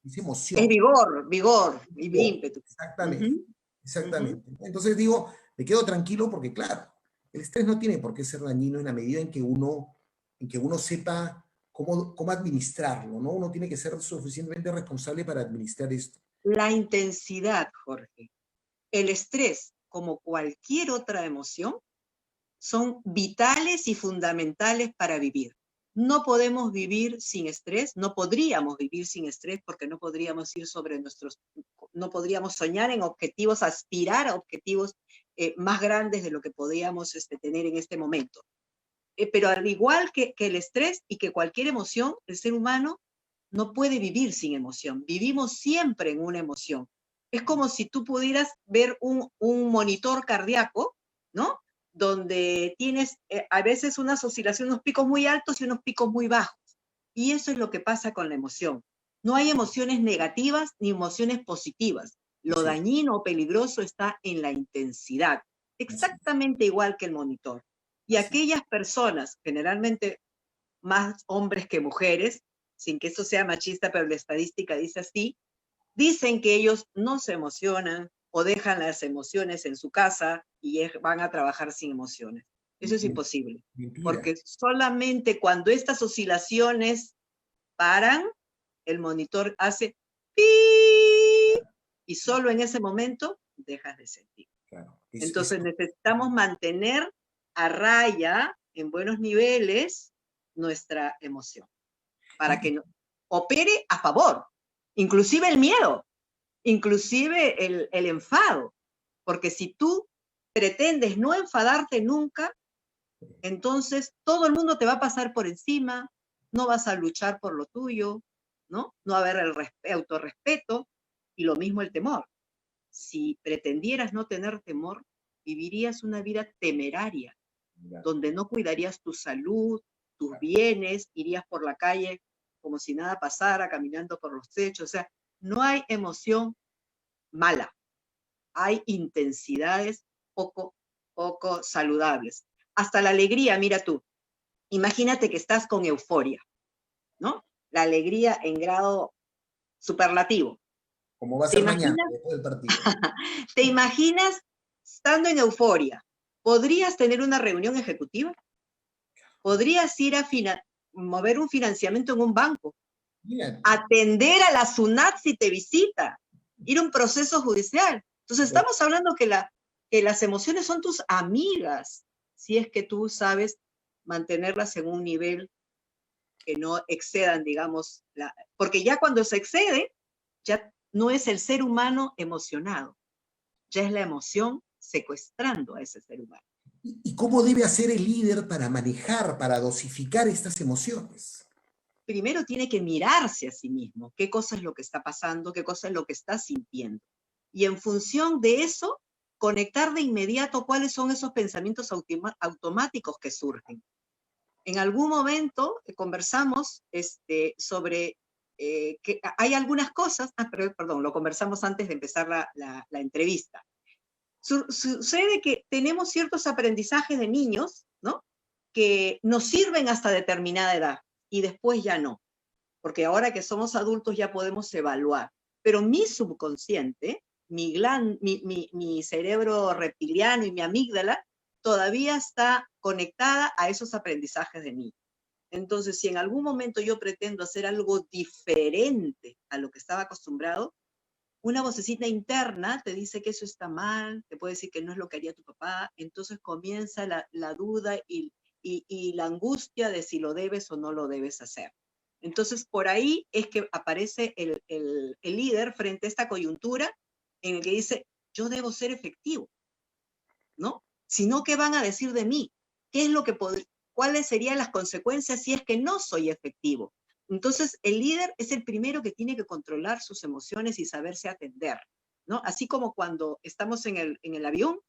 es Es emoción. vigor, vigor y Oh, ímpetu. exactamente, Ujú, ujú. exactamente. Entonces digo, me quedo tranquilo porque, claro, el estrés no tiene por qué ser dañino en la medida en que uno sepa cómo administrarlo, ¿no? Uno tiene que ser suficientemente responsable para administrar esto. La intensidad, Jorge. El estrés, como cualquier otra emoción, son vitales y fundamentales para vivir. No podemos vivir sin estrés, no podríamos vivir sin estrés porque no podríamos ir sobre no podríamos soñar en objetivos, aspirar a objetivos más grandes de lo que podríamos tener en este momento. Pero al igual que el estrés y que cualquier emoción, el ser humano no puede vivir sin emoción. Vivimos siempre en una emoción. Es como si tú pudieras ver un monitor cardíaco, ¿no? Donde tienes a veces unas oscilaciones, unos picos muy altos y unos picos muy bajos. Y eso es lo que pasa con la emoción. No hay emociones negativas ni emociones positivas. Lo Así es, dañino o peligroso está en la intensidad, así es, exactamente igual que el monitor. Y así es. aquellas personas, generalmente más hombres que mujeres, sin que eso sea machista, pero la estadística dice así, dicen que ellos no se emocionan o dejan las emociones en su casa y van a trabajar sin emociones. Eso es imposible, Mentira. porque solamente cuando estas oscilaciones paran, el monitor hace pi y solo en ese momento dejas de sentir. Claro. Entonces necesitamos mantener a raya, en buenos niveles, nuestra emoción, para y- que opere a favor, inclusive el miedo, inclusive el enfado, porque si tú pretendes no enfadarte nunca, entonces todo el mundo te va a pasar por encima, no vas a luchar por lo tuyo, ¿no? No va a haber el autorrespeto y lo mismo el temor. Si pretendieras no tener temor, vivirías una vida temeraria, donde no cuidarías tu salud, tus bienes, irías por la calle como si nada pasara, caminando por los techos. O sea, no hay emoción mala, hay intensidades poco saludables. Hasta la alegría, mira tú, imagínate que estás con euforia, ¿no? La alegría en grado superlativo. Como va a ¿Te ser mañana, imaginas? después del partido. ¿Te imaginas estando en euforia? ¿Podrías tener una reunión ejecutiva? ¿Podrías ir a mover un financiamiento en un banco? Mira, Atender a la SUNAT si te visita, ir a un proceso judicial. Entonces bueno, estamos hablando que las emociones son tus amigas, si es que tú sabes mantenerlas en un nivel que no excedan, digamos, porque ya cuando se excede, ya no es el ser humano emocionado, ya es la emoción secuestrando a ese ser humano. ¿y cómo debe hacer el líder para manejar, para dosificar estas emociones? Primero tiene que mirarse a sí mismo, qué cosa es lo que está pasando, qué cosa es lo que está sintiendo. Y en función de eso, conectar de inmediato cuáles son esos pensamientos automáticos que surgen. En algún momento conversamos sobre que hay algunas cosas, perdón, lo conversamos antes de empezar la entrevista. Sucede que tenemos ciertos aprendizajes de niños, ¿no? Que nos sirven hasta determinada edad y después ya no, porque ahora que somos adultos ya podemos evaluar. pero mi subconsciente, mi cerebro reptiliano y mi amígdala todavía está conectada a esos aprendizajes de mí. Entonces, si en algún momento yo pretendo hacer algo diferente a lo que estaba acostumbrado, una vocecita interna te dice que eso está mal, te puede decir que no es lo que haría tu papá, entonces comienza la duda y la angustia de si lo debes o no lo debes hacer. Entonces, por ahí es que aparece el líder frente a esta coyuntura en el que dice, yo debo ser efectivo, ¿no? Si no, ¿qué van a decir de mí? ¿Qué es lo que ¿Cuáles serían las consecuencias si es que no soy efectivo? Entonces, el líder es el primero que tiene que controlar sus emociones y saberse atender, ¿no? Así como cuando estamos en el avión,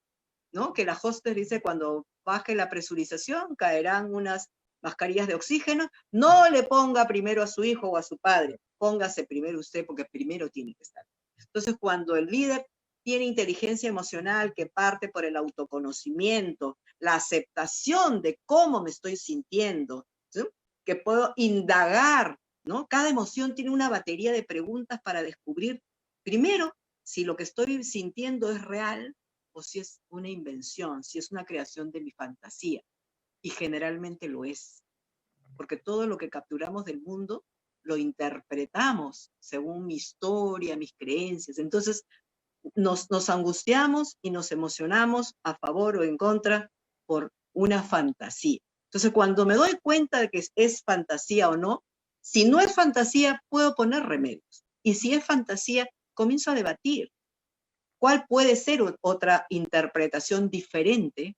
¿no? Que la hostess dice, cuando baje la presurización, caerán unas mascarillas de oxígeno. No le ponga primero a su hijo o a su padre, póngase primero usted, porque primero tiene que estar. Entonces, cuando el líder tiene inteligencia emocional que parte por el autoconocimiento, la aceptación de cómo me estoy sintiendo, ¿sí? Que puedo indagar, ¿no? Cada emoción tiene una batería de preguntas para descubrir, primero, si lo que estoy sintiendo es real o si es una invención, si es una creación de mi fantasía. Y generalmente lo es, porque todo lo que capturamos del mundo lo interpretamos según mi historia, mis creencias. Entonces, nos angustiamos y nos emocionamos a favor o en contra por una fantasía. Entonces, cuando me doy cuenta de que es fantasía o no, si no es fantasía, puedo poner remedios. Y si es fantasía, comienzo a debatir. ¿Cuál puede ser otra interpretación diferente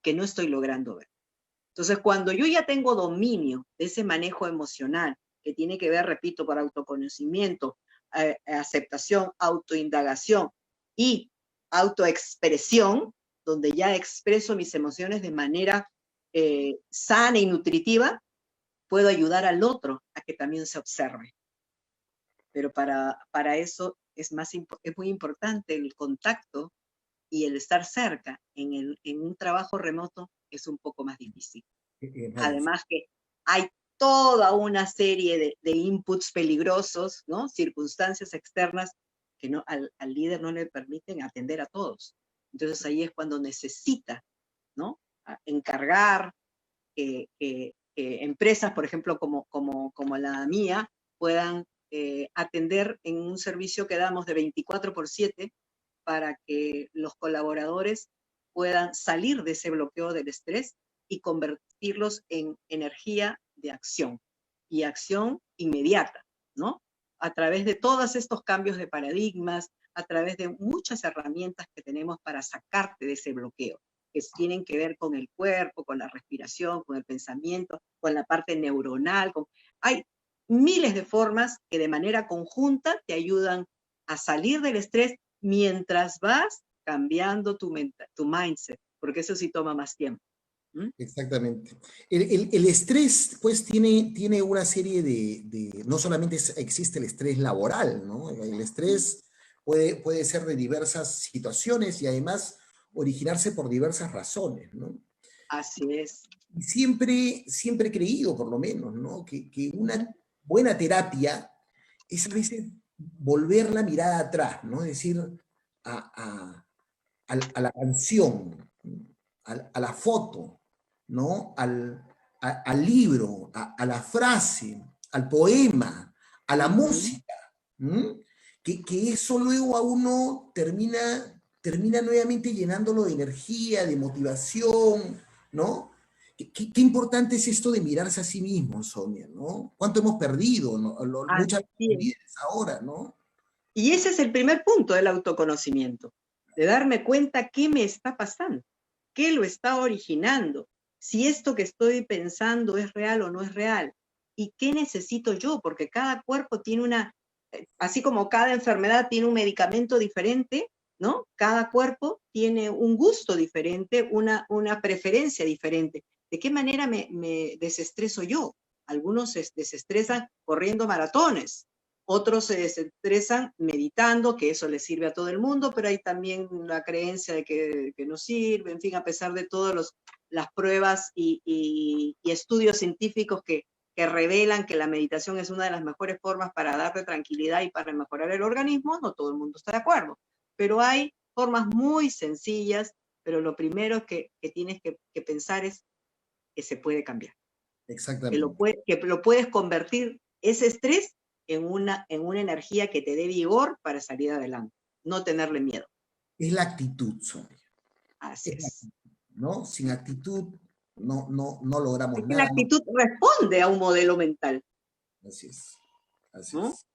que no estoy logrando ver? Entonces, cuando yo ya tengo dominio de ese manejo emocional, que tiene que ver, repito, por autoconocimiento, aceptación, autoindagación y autoexpresión, donde ya expreso mis emociones de manera sana y nutritiva, puedo ayudar al otro a que también se observe. Pero para eso es muy importante el contacto y el estar cerca. En un trabajo remoto es un poco más difícil. Además que hay toda una serie de inputs peligrosos, ¿no? Circunstancias externas que no, al líder no le permiten atender a todos. Entonces ahí es cuando necesita, ¿no? Encargar empresas, por ejemplo, como la mía, puedan atender en un servicio que damos de 24/7 para que los colaboradores puedan salir de ese bloqueo del estrés y convertirlos en energía de acción y acción inmediata, ¿no? A través de todos estos cambios de paradigmas, a través de muchas herramientas que tenemos para sacarte de ese bloqueo, que tienen que ver con el cuerpo, con la respiración, con el pensamiento, con la parte neuronal. Hay miles de formas que de manera conjunta te ayudan a salir del estrés mientras vas cambiando tu mindset, porque eso sí toma más tiempo. Exactamente. El estrés, pues, tiene una serie no solamente existe el estrés laboral, ¿no? El estrés puede ser de diversas situaciones y además originarse por diversas razones, ¿no? Así es. Y siempre he creído, por lo menos, ¿no? Que una buena terapia es a veces volver la mirada atrás, ¿no? Es decir, a la canción, a la foto, ¿no? Al libro, a la frase, al poema, a la música, que eso luego a uno termina nuevamente llenándolo de energía, de motivación, ¿no? Qué importante es esto de mirarse a sí mismo, Sonia, ¿no? ¿Cuánto hemos perdido, ¿no? Muchas líderes ahora, ¿no? Y ese es el primer punto del autoconocimiento, de darme cuenta qué me está pasando, qué lo está originando, si esto que estoy pensando es real o no es real, y qué necesito yo, porque cada cuerpo tiene así como cada enfermedad tiene un medicamento diferente, ¿no? Cada cuerpo tiene un gusto diferente, una preferencia diferente. ¿De qué manera me desestreso yo? Algunos se desestresan corriendo maratones, otros se desestresan meditando, que eso les sirve a todo el mundo, pero hay también la creencia de que no sirve, en fin, a pesar de todas las pruebas y estudios científicos que que revelan que la meditación es una de las mejores formas para darte tranquilidad y para mejorar el organismo, no todo el mundo está de acuerdo. Pero hay formas muy sencillas, pero lo primero que tienes que pensar es que se puede cambiar. Exactamente. Que lo puedes convertir ese estrés en una energía que te dé vigor para salir adelante, no tenerle miedo. Es la actitud, Sonia. Así es. ¿No? Sin actitud no logramos Es que la nada. actitud responde a un modelo mental. Así es. Así ¿no? es.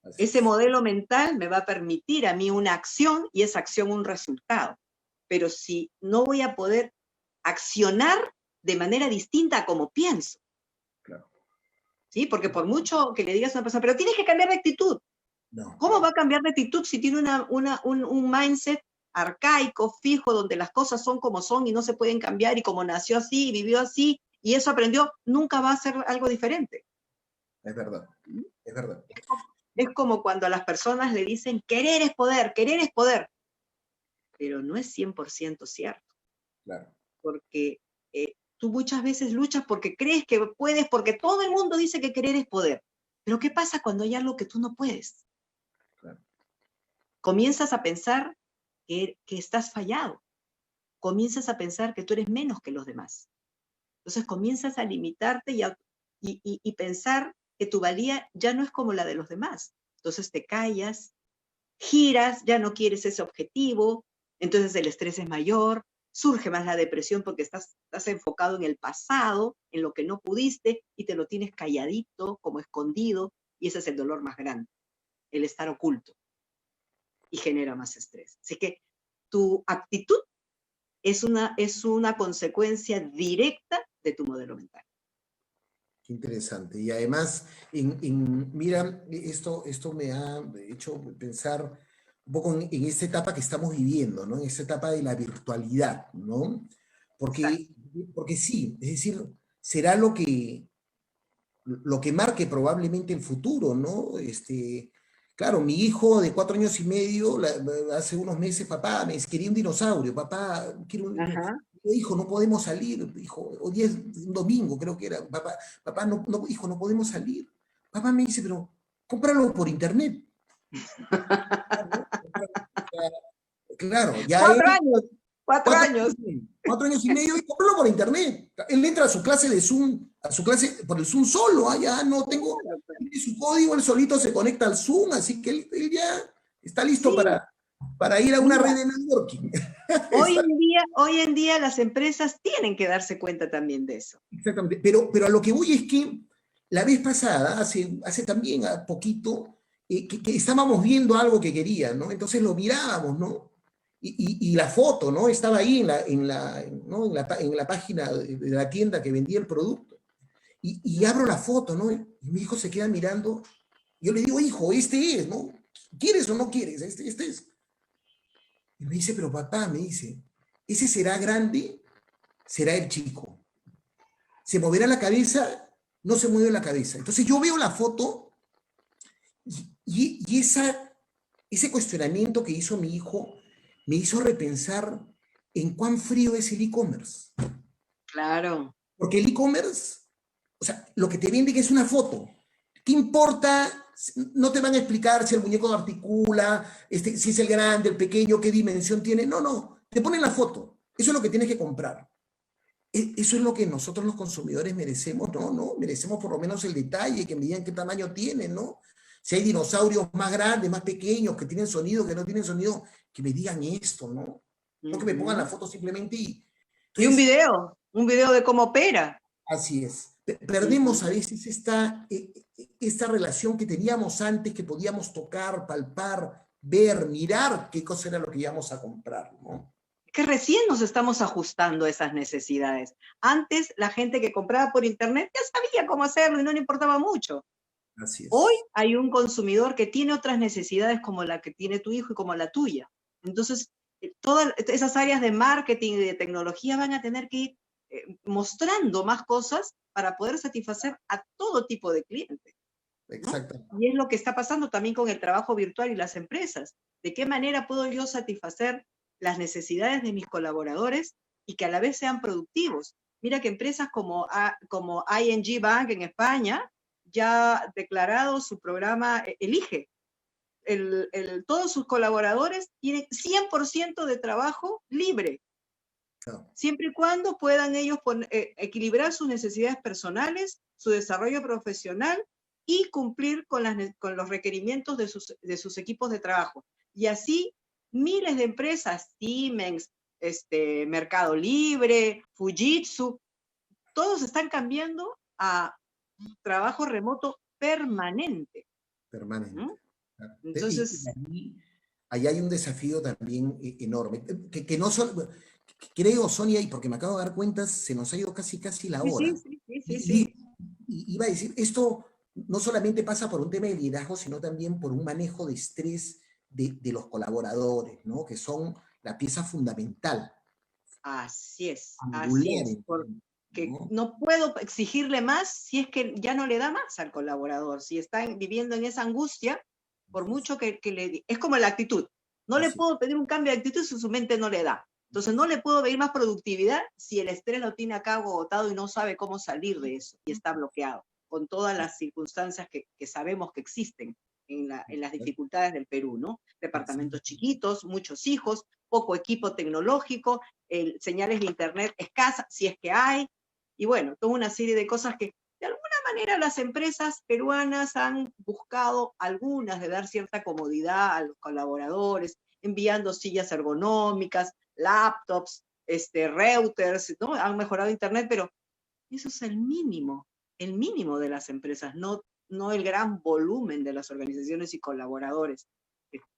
Así Ese es. modelo mental me va a permitir a mí una acción y esa acción un resultado. Pero si no voy a poder accionar de manera distinta a como pienso. Claro. ¿Sí? Porque por mucho que le digas a una persona, pero tienes que cambiar de actitud. No. ¿Cómo va a cambiar de actitud si tiene un mindset arcaico, fijo, donde las cosas son como son y no se pueden cambiar y como nació así y vivió así y eso aprendió, nunca va a ser algo diferente? Es verdad. Es verdad. Es como cuando a las personas le dicen, querer es poder, pero no es 100% cierto. Claro. Porque tú muchas veces luchas porque crees que puedes, porque todo el mundo dice que querer es poder. Pero ¿qué pasa cuando hay algo que tú no puedes? Claro. Comienzas a pensar que estás fallado. Comienzas a pensar que tú eres menos que los demás. Entonces comienzas a limitarte y pensar que tu valía ya no es como la de los demás. Entonces te callas, giras, ya no quieres ese objetivo, entonces el estrés es mayor, surge más la depresión porque estás enfocado en el pasado, en lo que no pudiste y te lo tienes calladito, como escondido, y ese es el dolor más grande, el estar oculto, y genera más estrés. Así que tu actitud es una consecuencia directa de tu modelo mental. Qué interesante. Y además, mira, esto me ha hecho pensar un poco en esta etapa que estamos viviendo, ¿no? En esta etapa de la virtualidad, ¿no? Porque sí, es decir, será lo que marque probablemente el futuro, ¿no? Claro, mi hijo de 4 años y medio, hace unos meses, papá, me quería un dinosaurio, papá, quiero un... Ajá. Hijo, no podemos salir, hijo, hoy es un domingo, creo que era, papá, hijo, no podemos salir. Papá me dice, pero cómpralo por internet. Claro, ya 4 años, 4 años. 4 años y medio y cómpralo por internet. Él entra a su clase de Zoom, a su clase por el Zoom solo, ya no tengo, tiene su código, él solito se conecta al Zoom, así que él ya está listo Sí, para ir a una mira, red de networking. hoy en día las empresas tienen que darse cuenta también de eso. Exactamente, pero a lo que voy es que la vez pasada, hace también a poquito, que estábamos viendo algo que quería, ¿no? Entonces lo mirábamos, ¿no? Y la foto, ¿no? Estaba ahí ¿no? en la página de la tienda que vendía el producto. Y abro la foto, ¿no? Y mi hijo se queda mirando. Yo le digo, hijo, este es, ¿no? ¿Quieres o no quieres? Este es. Y me dice, pero papá, me dice, ese será grande, será el chico. Se moverá la cabeza, no se mueve la cabeza. Entonces yo veo la foto y ese cuestionamiento que hizo mi hijo me hizo repensar en cuán frío es el e-commerce. Claro. Porque el e-commerce, o sea, lo que te venden es una foto. ¿Qué importa? No te van a explicar si el muñeco articula, si es el grande, el pequeño, qué dimensión tiene. No. Te ponen la foto. Eso es lo que tienes que comprar. Eso es lo que nosotros los consumidores merecemos, ¿no? Merecemos por lo menos el detalle, que me digan qué tamaño tienen, ¿no? Si hay dinosaurios más grandes, más pequeños, que tienen sonido, que no tienen sonido, que me digan esto, ¿no? No que me pongan la foto simplemente y... Entonces, y un video de cómo opera. Así es. Perdemos a veces esta relación que teníamos antes, que podíamos tocar, palpar, ver, mirar qué cosa era lo que íbamos a comprar, ¿no? Que recién nos estamos ajustando a esas necesidades. Antes, la gente que compraba por internet ya sabía cómo hacerlo y no le importaba mucho. Así es. Hoy hay un consumidor que tiene otras necesidades como la que tiene tu hijo y como la tuya. Entonces, todas esas áreas de marketing y de tecnología van a tener que ir mostrando más cosas para poder satisfacer a todo tipo de clientes, ¿no? Exactamente. Y es lo que está pasando también con el trabajo virtual y las empresas. ¿De qué manera puedo yo satisfacer las necesidades de mis colaboradores y que a la vez sean productivos? Mira que empresas como ING Bank en España ya ha declarado su programa Elige. Todos sus colaboradores tienen 100% de trabajo libre, Claro. siempre y cuando puedan ellos equilibrar sus necesidades personales, su desarrollo profesional y cumplir con los requerimientos de sus equipos de trabajo. Y así miles de empresas, Siemens, Mercado Libre, Fujitsu, todos están cambiando a trabajo remoto permanente. Permanente. ¿No? Claro. Entonces, Ahí hay un desafío también enorme, que no solo, creo, Sonia, y porque me acabo de dar cuenta, se nos ha ido casi la hora. sí. Y iba a decir, esto no solamente pasa por un tema de liderazgo, sino también por un manejo de estrés de los colaboradores, ¿no? Que son la pieza fundamental, Así es, angular, porque ¿no? no puedo exigirle más si es que ya no le da más al colaborador, si está viviendo en esa angustia, por mucho que le... Es como la actitud, no le puedo pedir un cambio de actitud si su mente no le da. Entonces no le puedo pedir más productividad si el estrés lo tiene acá agotado y no sabe cómo salir de eso y está bloqueado, con todas las circunstancias que sabemos que existen en las dificultades del Perú, ¿no? Departamentos chiquitos, muchos hijos, poco equipo tecnológico, señales de internet escasas, si es que hay, y bueno, toda una serie de cosas que de alguna manera las empresas peruanas han buscado algunas de dar cierta comodidad a los colaboradores, enviando sillas ergonómicas, laptops, routers, ¿no? Han mejorado internet, pero eso es el mínimo de las empresas, no el gran volumen de las organizaciones y colaboradores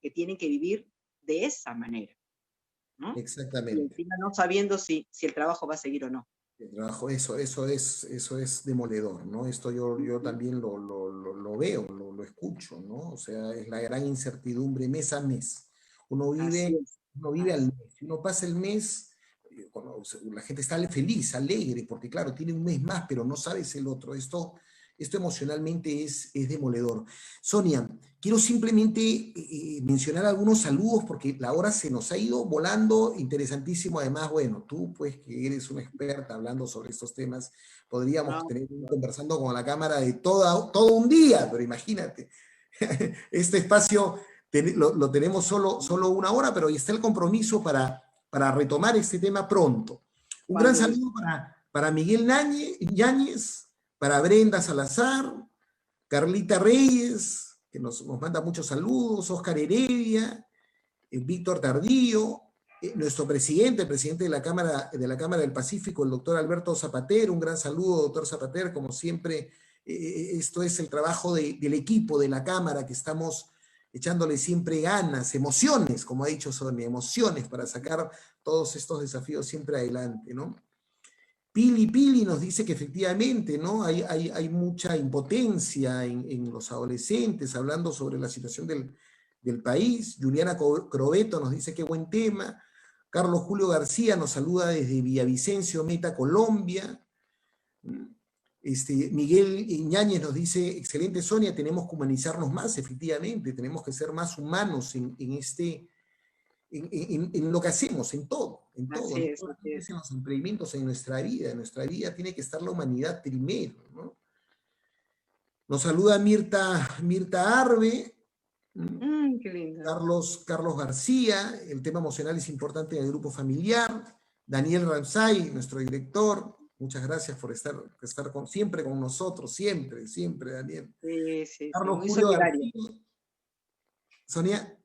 que tienen que vivir de esa manera, ¿no? Y Exactamente. encima no sabiendo si el trabajo va a seguir o no. El trabajo, eso es demoledor, ¿no? Esto yo también lo veo, lo escucho, ¿no? O sea, es la gran incertidumbre mes a mes. Uno Así vive, es. uno vive al mes. Si uno pasa el mes, cuando la gente está feliz, alegre, porque claro, tiene un mes más, pero no sabes el otro. Esto emocionalmente es demoledor. Sonia, quiero simplemente mencionar algunos saludos porque la hora se nos ha ido volando, interesantísimo. Además, bueno, tú pues que eres una experta hablando sobre estos temas, podríamos tener conversando con la cámara de todo un día, pero imagínate, este espacio lo tenemos solo una hora, pero ahí está el compromiso para retomar este tema pronto. Un gran saludo para Miguel Yáñez, para Brenda Salazar, Carlita Reyes, que nos manda muchos saludos, Oscar Heredia, Víctor Tardío, nuestro presidente, el presidente de la Cámara del Pacífico, el doctor Alberto Zapatero, un gran saludo, doctor Zapatero, como siempre, esto es el trabajo del equipo de la Cámara, que estamos echándole siempre ganas, emociones, como ha dicho Sonia, emociones para sacar todos estos desafíos siempre adelante, ¿no? Pili nos dice que efectivamente, ¿no? Hay mucha impotencia en los adolescentes, hablando sobre la situación del país. Juliana Crobeto nos dice qué buen tema. Carlos Julio García nos saluda desde Villavicencio, Meta, Colombia. Miguel Iñáñez nos dice, excelente Sonia, tenemos que humanizarnos más, efectivamente, tenemos que ser más humanos en lo que hacemos, en todo, en los emprendimientos, en nuestra vida tiene que estar la humanidad primero, ¿no? Nos saluda Mirta Arbe, qué lindo. Carlos García, el tema emocional es importante en el grupo familiar, Daniel Ramsay, nuestro director, muchas gracias por estar siempre con nosotros, siempre, Daniel. Sí, Carlos muy Julio solidario. García. Sonia.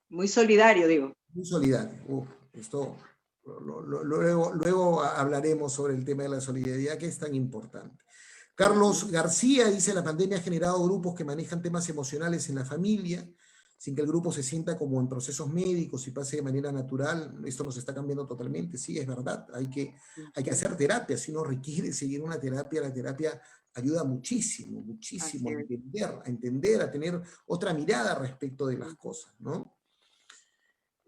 Muy solidario, digo. Muy solidario. Esto luego hablaremos sobre el tema de la solidaridad, que es tan importante. Carlos García dice, la pandemia ha generado grupos que manejan temas emocionales en la familia, sin que el grupo se sienta como en procesos médicos y pase de manera natural. Esto nos está cambiando totalmente, sí, es verdad. Hay que hacer terapia, si uno requiere seguir una terapia, la terapia ayuda muchísimo a entender, a tener otra mirada respecto de las cosas, ¿no?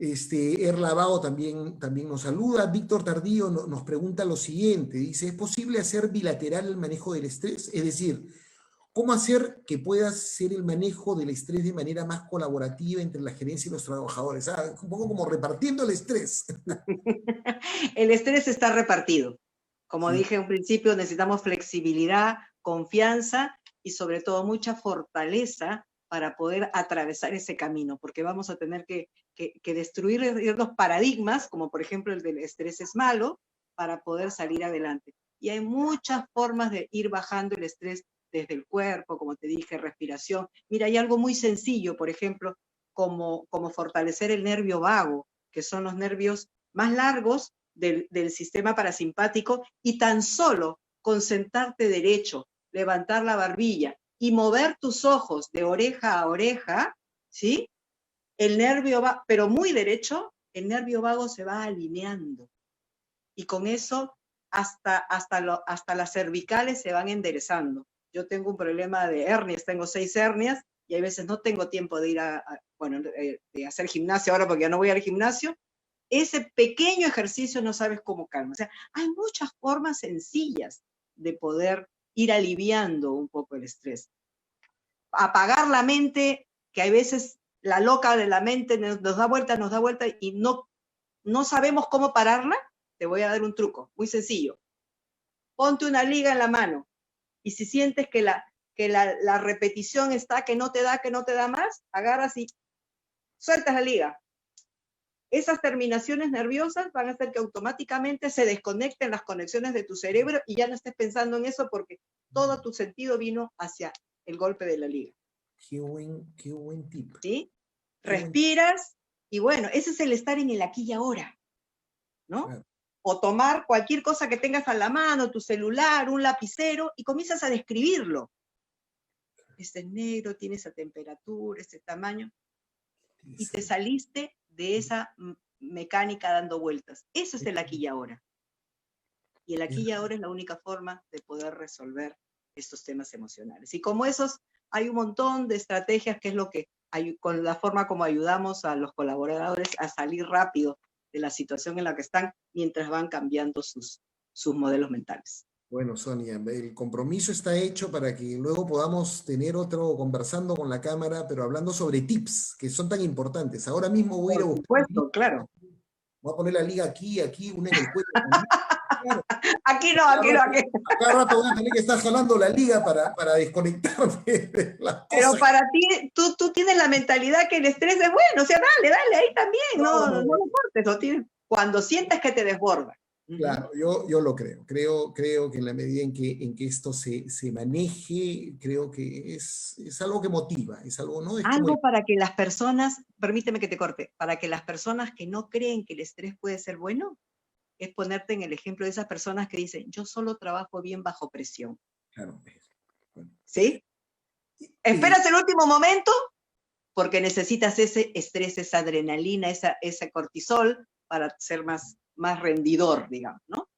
Erlabao también nos saluda. Víctor Tardío nos pregunta lo siguiente, dice, ¿es posible hacer bilateral el manejo del estrés? Es decir, ¿cómo hacer que pueda ser el manejo del estrés de manera más colaborativa entre la gerencia y los trabajadores? Un poco como repartiendo el estrés. El estrés está repartido. Como dije en un principio, necesitamos flexibilidad, confianza y sobre todo mucha fortaleza para poder atravesar ese camino, porque vamos a tener que destruir los paradigmas, como por ejemplo el del estrés es malo, para poder salir adelante. Y hay muchas formas de ir bajando el estrés desde el cuerpo, como te dije, respiración. Mira, hay algo muy sencillo, por ejemplo, como fortalecer el nervio vago, que son los nervios más largos del sistema parasimpático, y tan solo con sentarte derecho, levantar la barbilla y mover tus ojos de oreja a oreja, ¿sí? El nervio va, pero muy derecho, el nervio vago se va alineando. Y con eso hasta las cervicales se van enderezando. Yo tengo un problema de hernias, tengo 6 hernias, y hay veces no tengo tiempo de ir de hacer gimnasio ahora porque ya no voy al gimnasio. Ese pequeño ejercicio no sabes cómo calma. O sea, hay muchas formas sencillas de poder ir aliviando un poco el estrés. Apagar la mente, que hay veces la loca de la mente nos da vuelta y no sabemos cómo pararla. Te voy a dar un truco muy sencillo. Ponte una liga en la mano, y si sientes que la repetición está que no te da más, agarras y sueltas la liga. Esas terminaciones nerviosas van a hacer que automáticamente se desconecten las conexiones de tu cerebro y ya no estés pensando en eso, porque todo tu sentido vino hacia el golpe de la liga. Qué buen tip. ¿Sí? Respiras, y bueno, ese es el estar en el aquí y ahora, ¿no? Claro. O tomar cualquier cosa que tengas a la mano, tu celular, un lapicero, y comienzas a describirlo. Este es negro, tiene esa temperatura, este tamaño, y te saliste de esa mecánica dando vueltas. Eso es el aquí y ahora. Y el aquí y ahora es la única forma de poder resolver estos temas emocionales. Y como esos, hay un montón de estrategias, que es lo que, con la forma como ayudamos a los colaboradores a salir rápido de la situación en la que están, mientras van cambiando sus modelos mentales. Bueno, Sonia, el compromiso está hecho para que luego podamos tener otro conversando con la cámara, pero hablando sobre tips, que son tan importantes. Ahora mismo voy a ir a buscar. Por supuesto, claro. Voy a poner la liga aquí, una en el cuello. Claro. Aquí no. Cada rato voy a tener que estar jalando la liga para desconectarme de las cosas. Pero para ti, tú tienes la mentalidad que el estrés es bueno, o sea, dale, ahí también, no lo cortes, cuando sientas que te desborda. Claro, yo lo creo. Creo que en la medida en que esto se maneje, creo que es algo que motiva, es algo, ¿no? Es algo para que las personas, permíteme que te corte, para que las personas que no creen que el estrés puede ser bueno, es ponerte en el ejemplo de esas personas que dicen, yo solo trabajo bien bajo presión. Claro. Bueno. ¿Sí? Esperas el último momento porque necesitas ese estrés, esa adrenalina, ese cortisol para ser más rendidor, digamos, ¿no?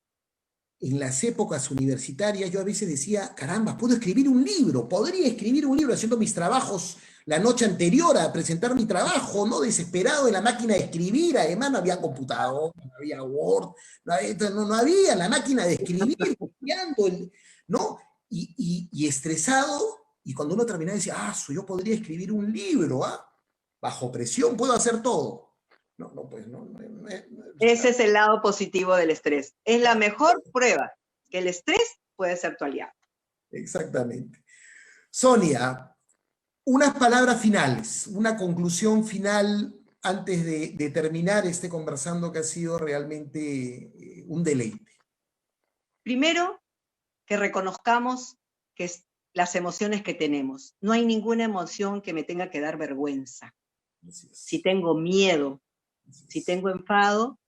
En las épocas universitarias yo a veces decía, caramba, puedo escribir un libro, podría escribir un libro haciendo mis trabajos la noche anterior a presentar mi trabajo, ¿no? Desesperado en la máquina de escribir, además no había computador, no había Word, no había la máquina de escribir, ¿no? Y estresado, y cuando uno terminaba decía, yo podría escribir un libro, bajo presión puedo hacer todo. Pues no. Ese es el lado positivo del estrés. Es la mejor prueba que el estrés puede ser tu aliado. Exactamente. Sonia, unas palabras finales, una conclusión final antes de terminar este conversando que ha sido realmente un deleite. Primero, que reconozcamos que las emociones que tenemos. No hay ninguna emoción que me tenga que dar vergüenza. Si tengo miedo, si tengo enfado,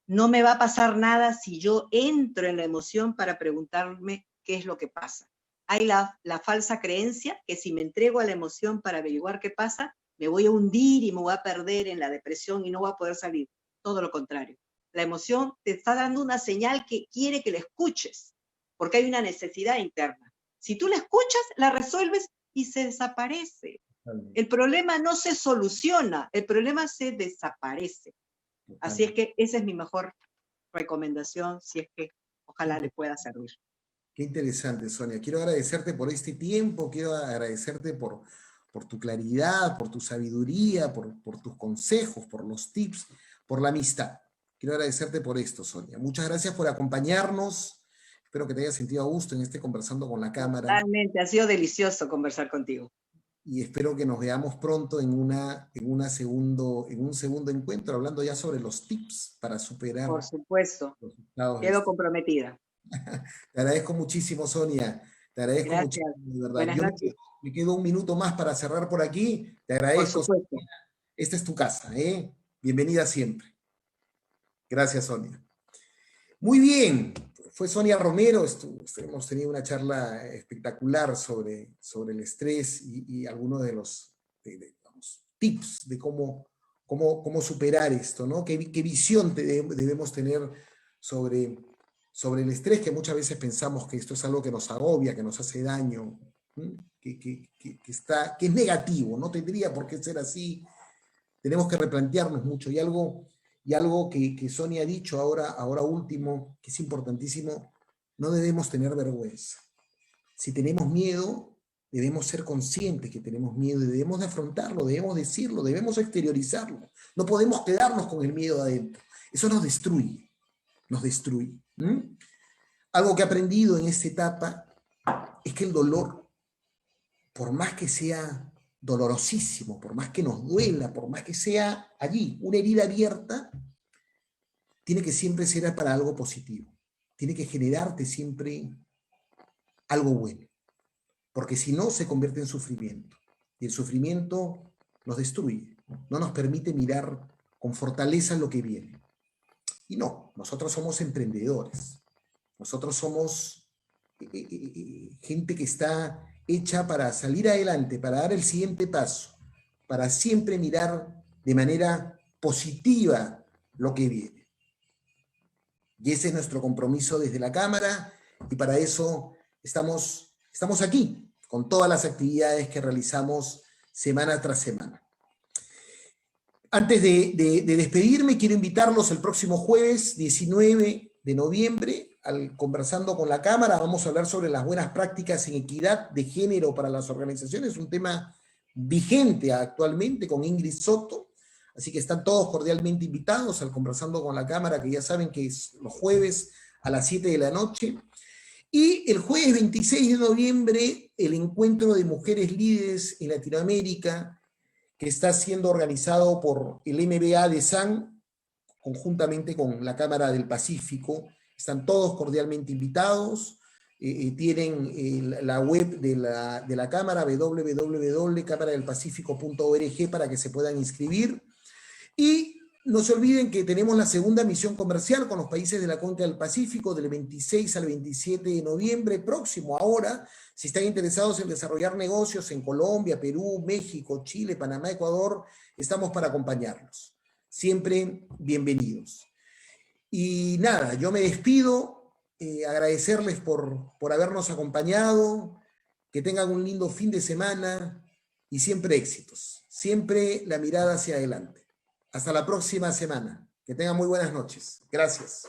no me va a pasar nada si yo entro en la emoción para preguntarme qué es lo que pasa. Hay la falsa creencia que si me entrego a la emoción para averiguar qué pasa, me voy a hundir y me voy a perder en la depresión y no voy a poder salir. Todo lo contrario. La emoción te está dando una señal que quiere que la escuches, porque hay una necesidad interna. Si tú la escuchas, la resuelves y se desaparece. El problema no se soluciona, el problema se desaparece. Así es que esa es mi mejor recomendación, si es que ojalá le pueda servir. Qué interesante, Sonia. Quiero agradecerte por este tiempo, quiero agradecerte por tu claridad, por tu sabiduría, por tus consejos, por los tips, por la amistad. Quiero agradecerte por esto, Sonia. Muchas gracias por acompañarnos. Espero que te hayas sentido a gusto en este Conversando con la Cámara. Totalmente, ha sido delicioso conversar contigo. Y espero que nos veamos pronto en un segundo encuentro, hablando ya sobre los tips para superar Por supuesto, los estados de quedo estrés. comprometida. Te agradezco muchísimo, Sonia. Te agradezco Gracias. muchísimo, de verdad. Buenas noches. Me quedo un minuto más para cerrar por aquí. Te Por agradezco. supuesto. Esta es tu casa, ¿eh? Bienvenida siempre. Gracias, Sonia. Muy bien. Fue Sonia Romero. Hemos tenido una charla espectacular sobre el estrés y algunos de los digamos, tips de cómo superar esto, ¿no? ¿Qué visión debemos tener sobre el estrés, que muchas veces pensamos que esto es algo que nos agobia, que nos hace daño, que es negativo, no tendría por qué ser así. Tenemos que replantearnos mucho. Y algo que Sonia ha dicho ahora último, que es importantísimo: no debemos tener vergüenza. Si tenemos miedo, debemos ser conscientes que tenemos miedo y debemos de afrontarlo, debemos decirlo, debemos exteriorizarlo. No podemos quedarnos con el miedo adentro. Eso nos destruye, nos destruye. Algo que he aprendido en esta etapa es que el dolor, por más que sea dolorosísimo, por más que nos duela, por más que sea allí una herida abierta, tiene que siempre ser para algo positivo. Tiene que generarte siempre algo bueno. Porque si no, se convierte en sufrimiento. Y el sufrimiento nos destruye, no nos permite mirar con fortaleza lo que viene. Y no, nosotros somos emprendedores. Nosotros somos gente que está hecha para salir adelante, para dar el siguiente paso, para siempre mirar de manera positiva lo que viene. Y ese es nuestro compromiso desde la Cámara, y para eso estamos aquí, con todas las actividades que realizamos semana tras semana. Antes de despedirme, quiero invitarlos el próximo jueves 19 de noviembre al Conversando con la Cámara. Vamos a hablar sobre las buenas prácticas en equidad de género para las organizaciones, un tema vigente actualmente, con Ingrid Soto. Así que están todos cordialmente invitados al Conversando con la Cámara, que ya saben que es los jueves a las 7 de la noche. Y el jueves 26 de noviembre, el encuentro de mujeres líderes en Latinoamérica, que está siendo organizado por el MBA de SAN, conjuntamente con la Cámara del Pacífico. Están todos cordialmente invitados. Tienen la web de la Cámara, www.cámaradelpacifico.org, para que se puedan inscribir. Y no se olviden que tenemos la segunda misión comercial con los países de la Cuenca del Pacífico del 26 al 27 de noviembre próximo. Ahora, si están interesados en desarrollar negocios en Colombia, Perú, México, Chile, Panamá, Ecuador, estamos para acompañarlos. Siempre bienvenidos. Y nada, yo me despido, agradecerles por habernos acompañado, que tengan un lindo fin de semana y siempre éxitos. Siempre la mirada hacia adelante. Hasta la próxima semana. Que tengan muy buenas noches. Gracias.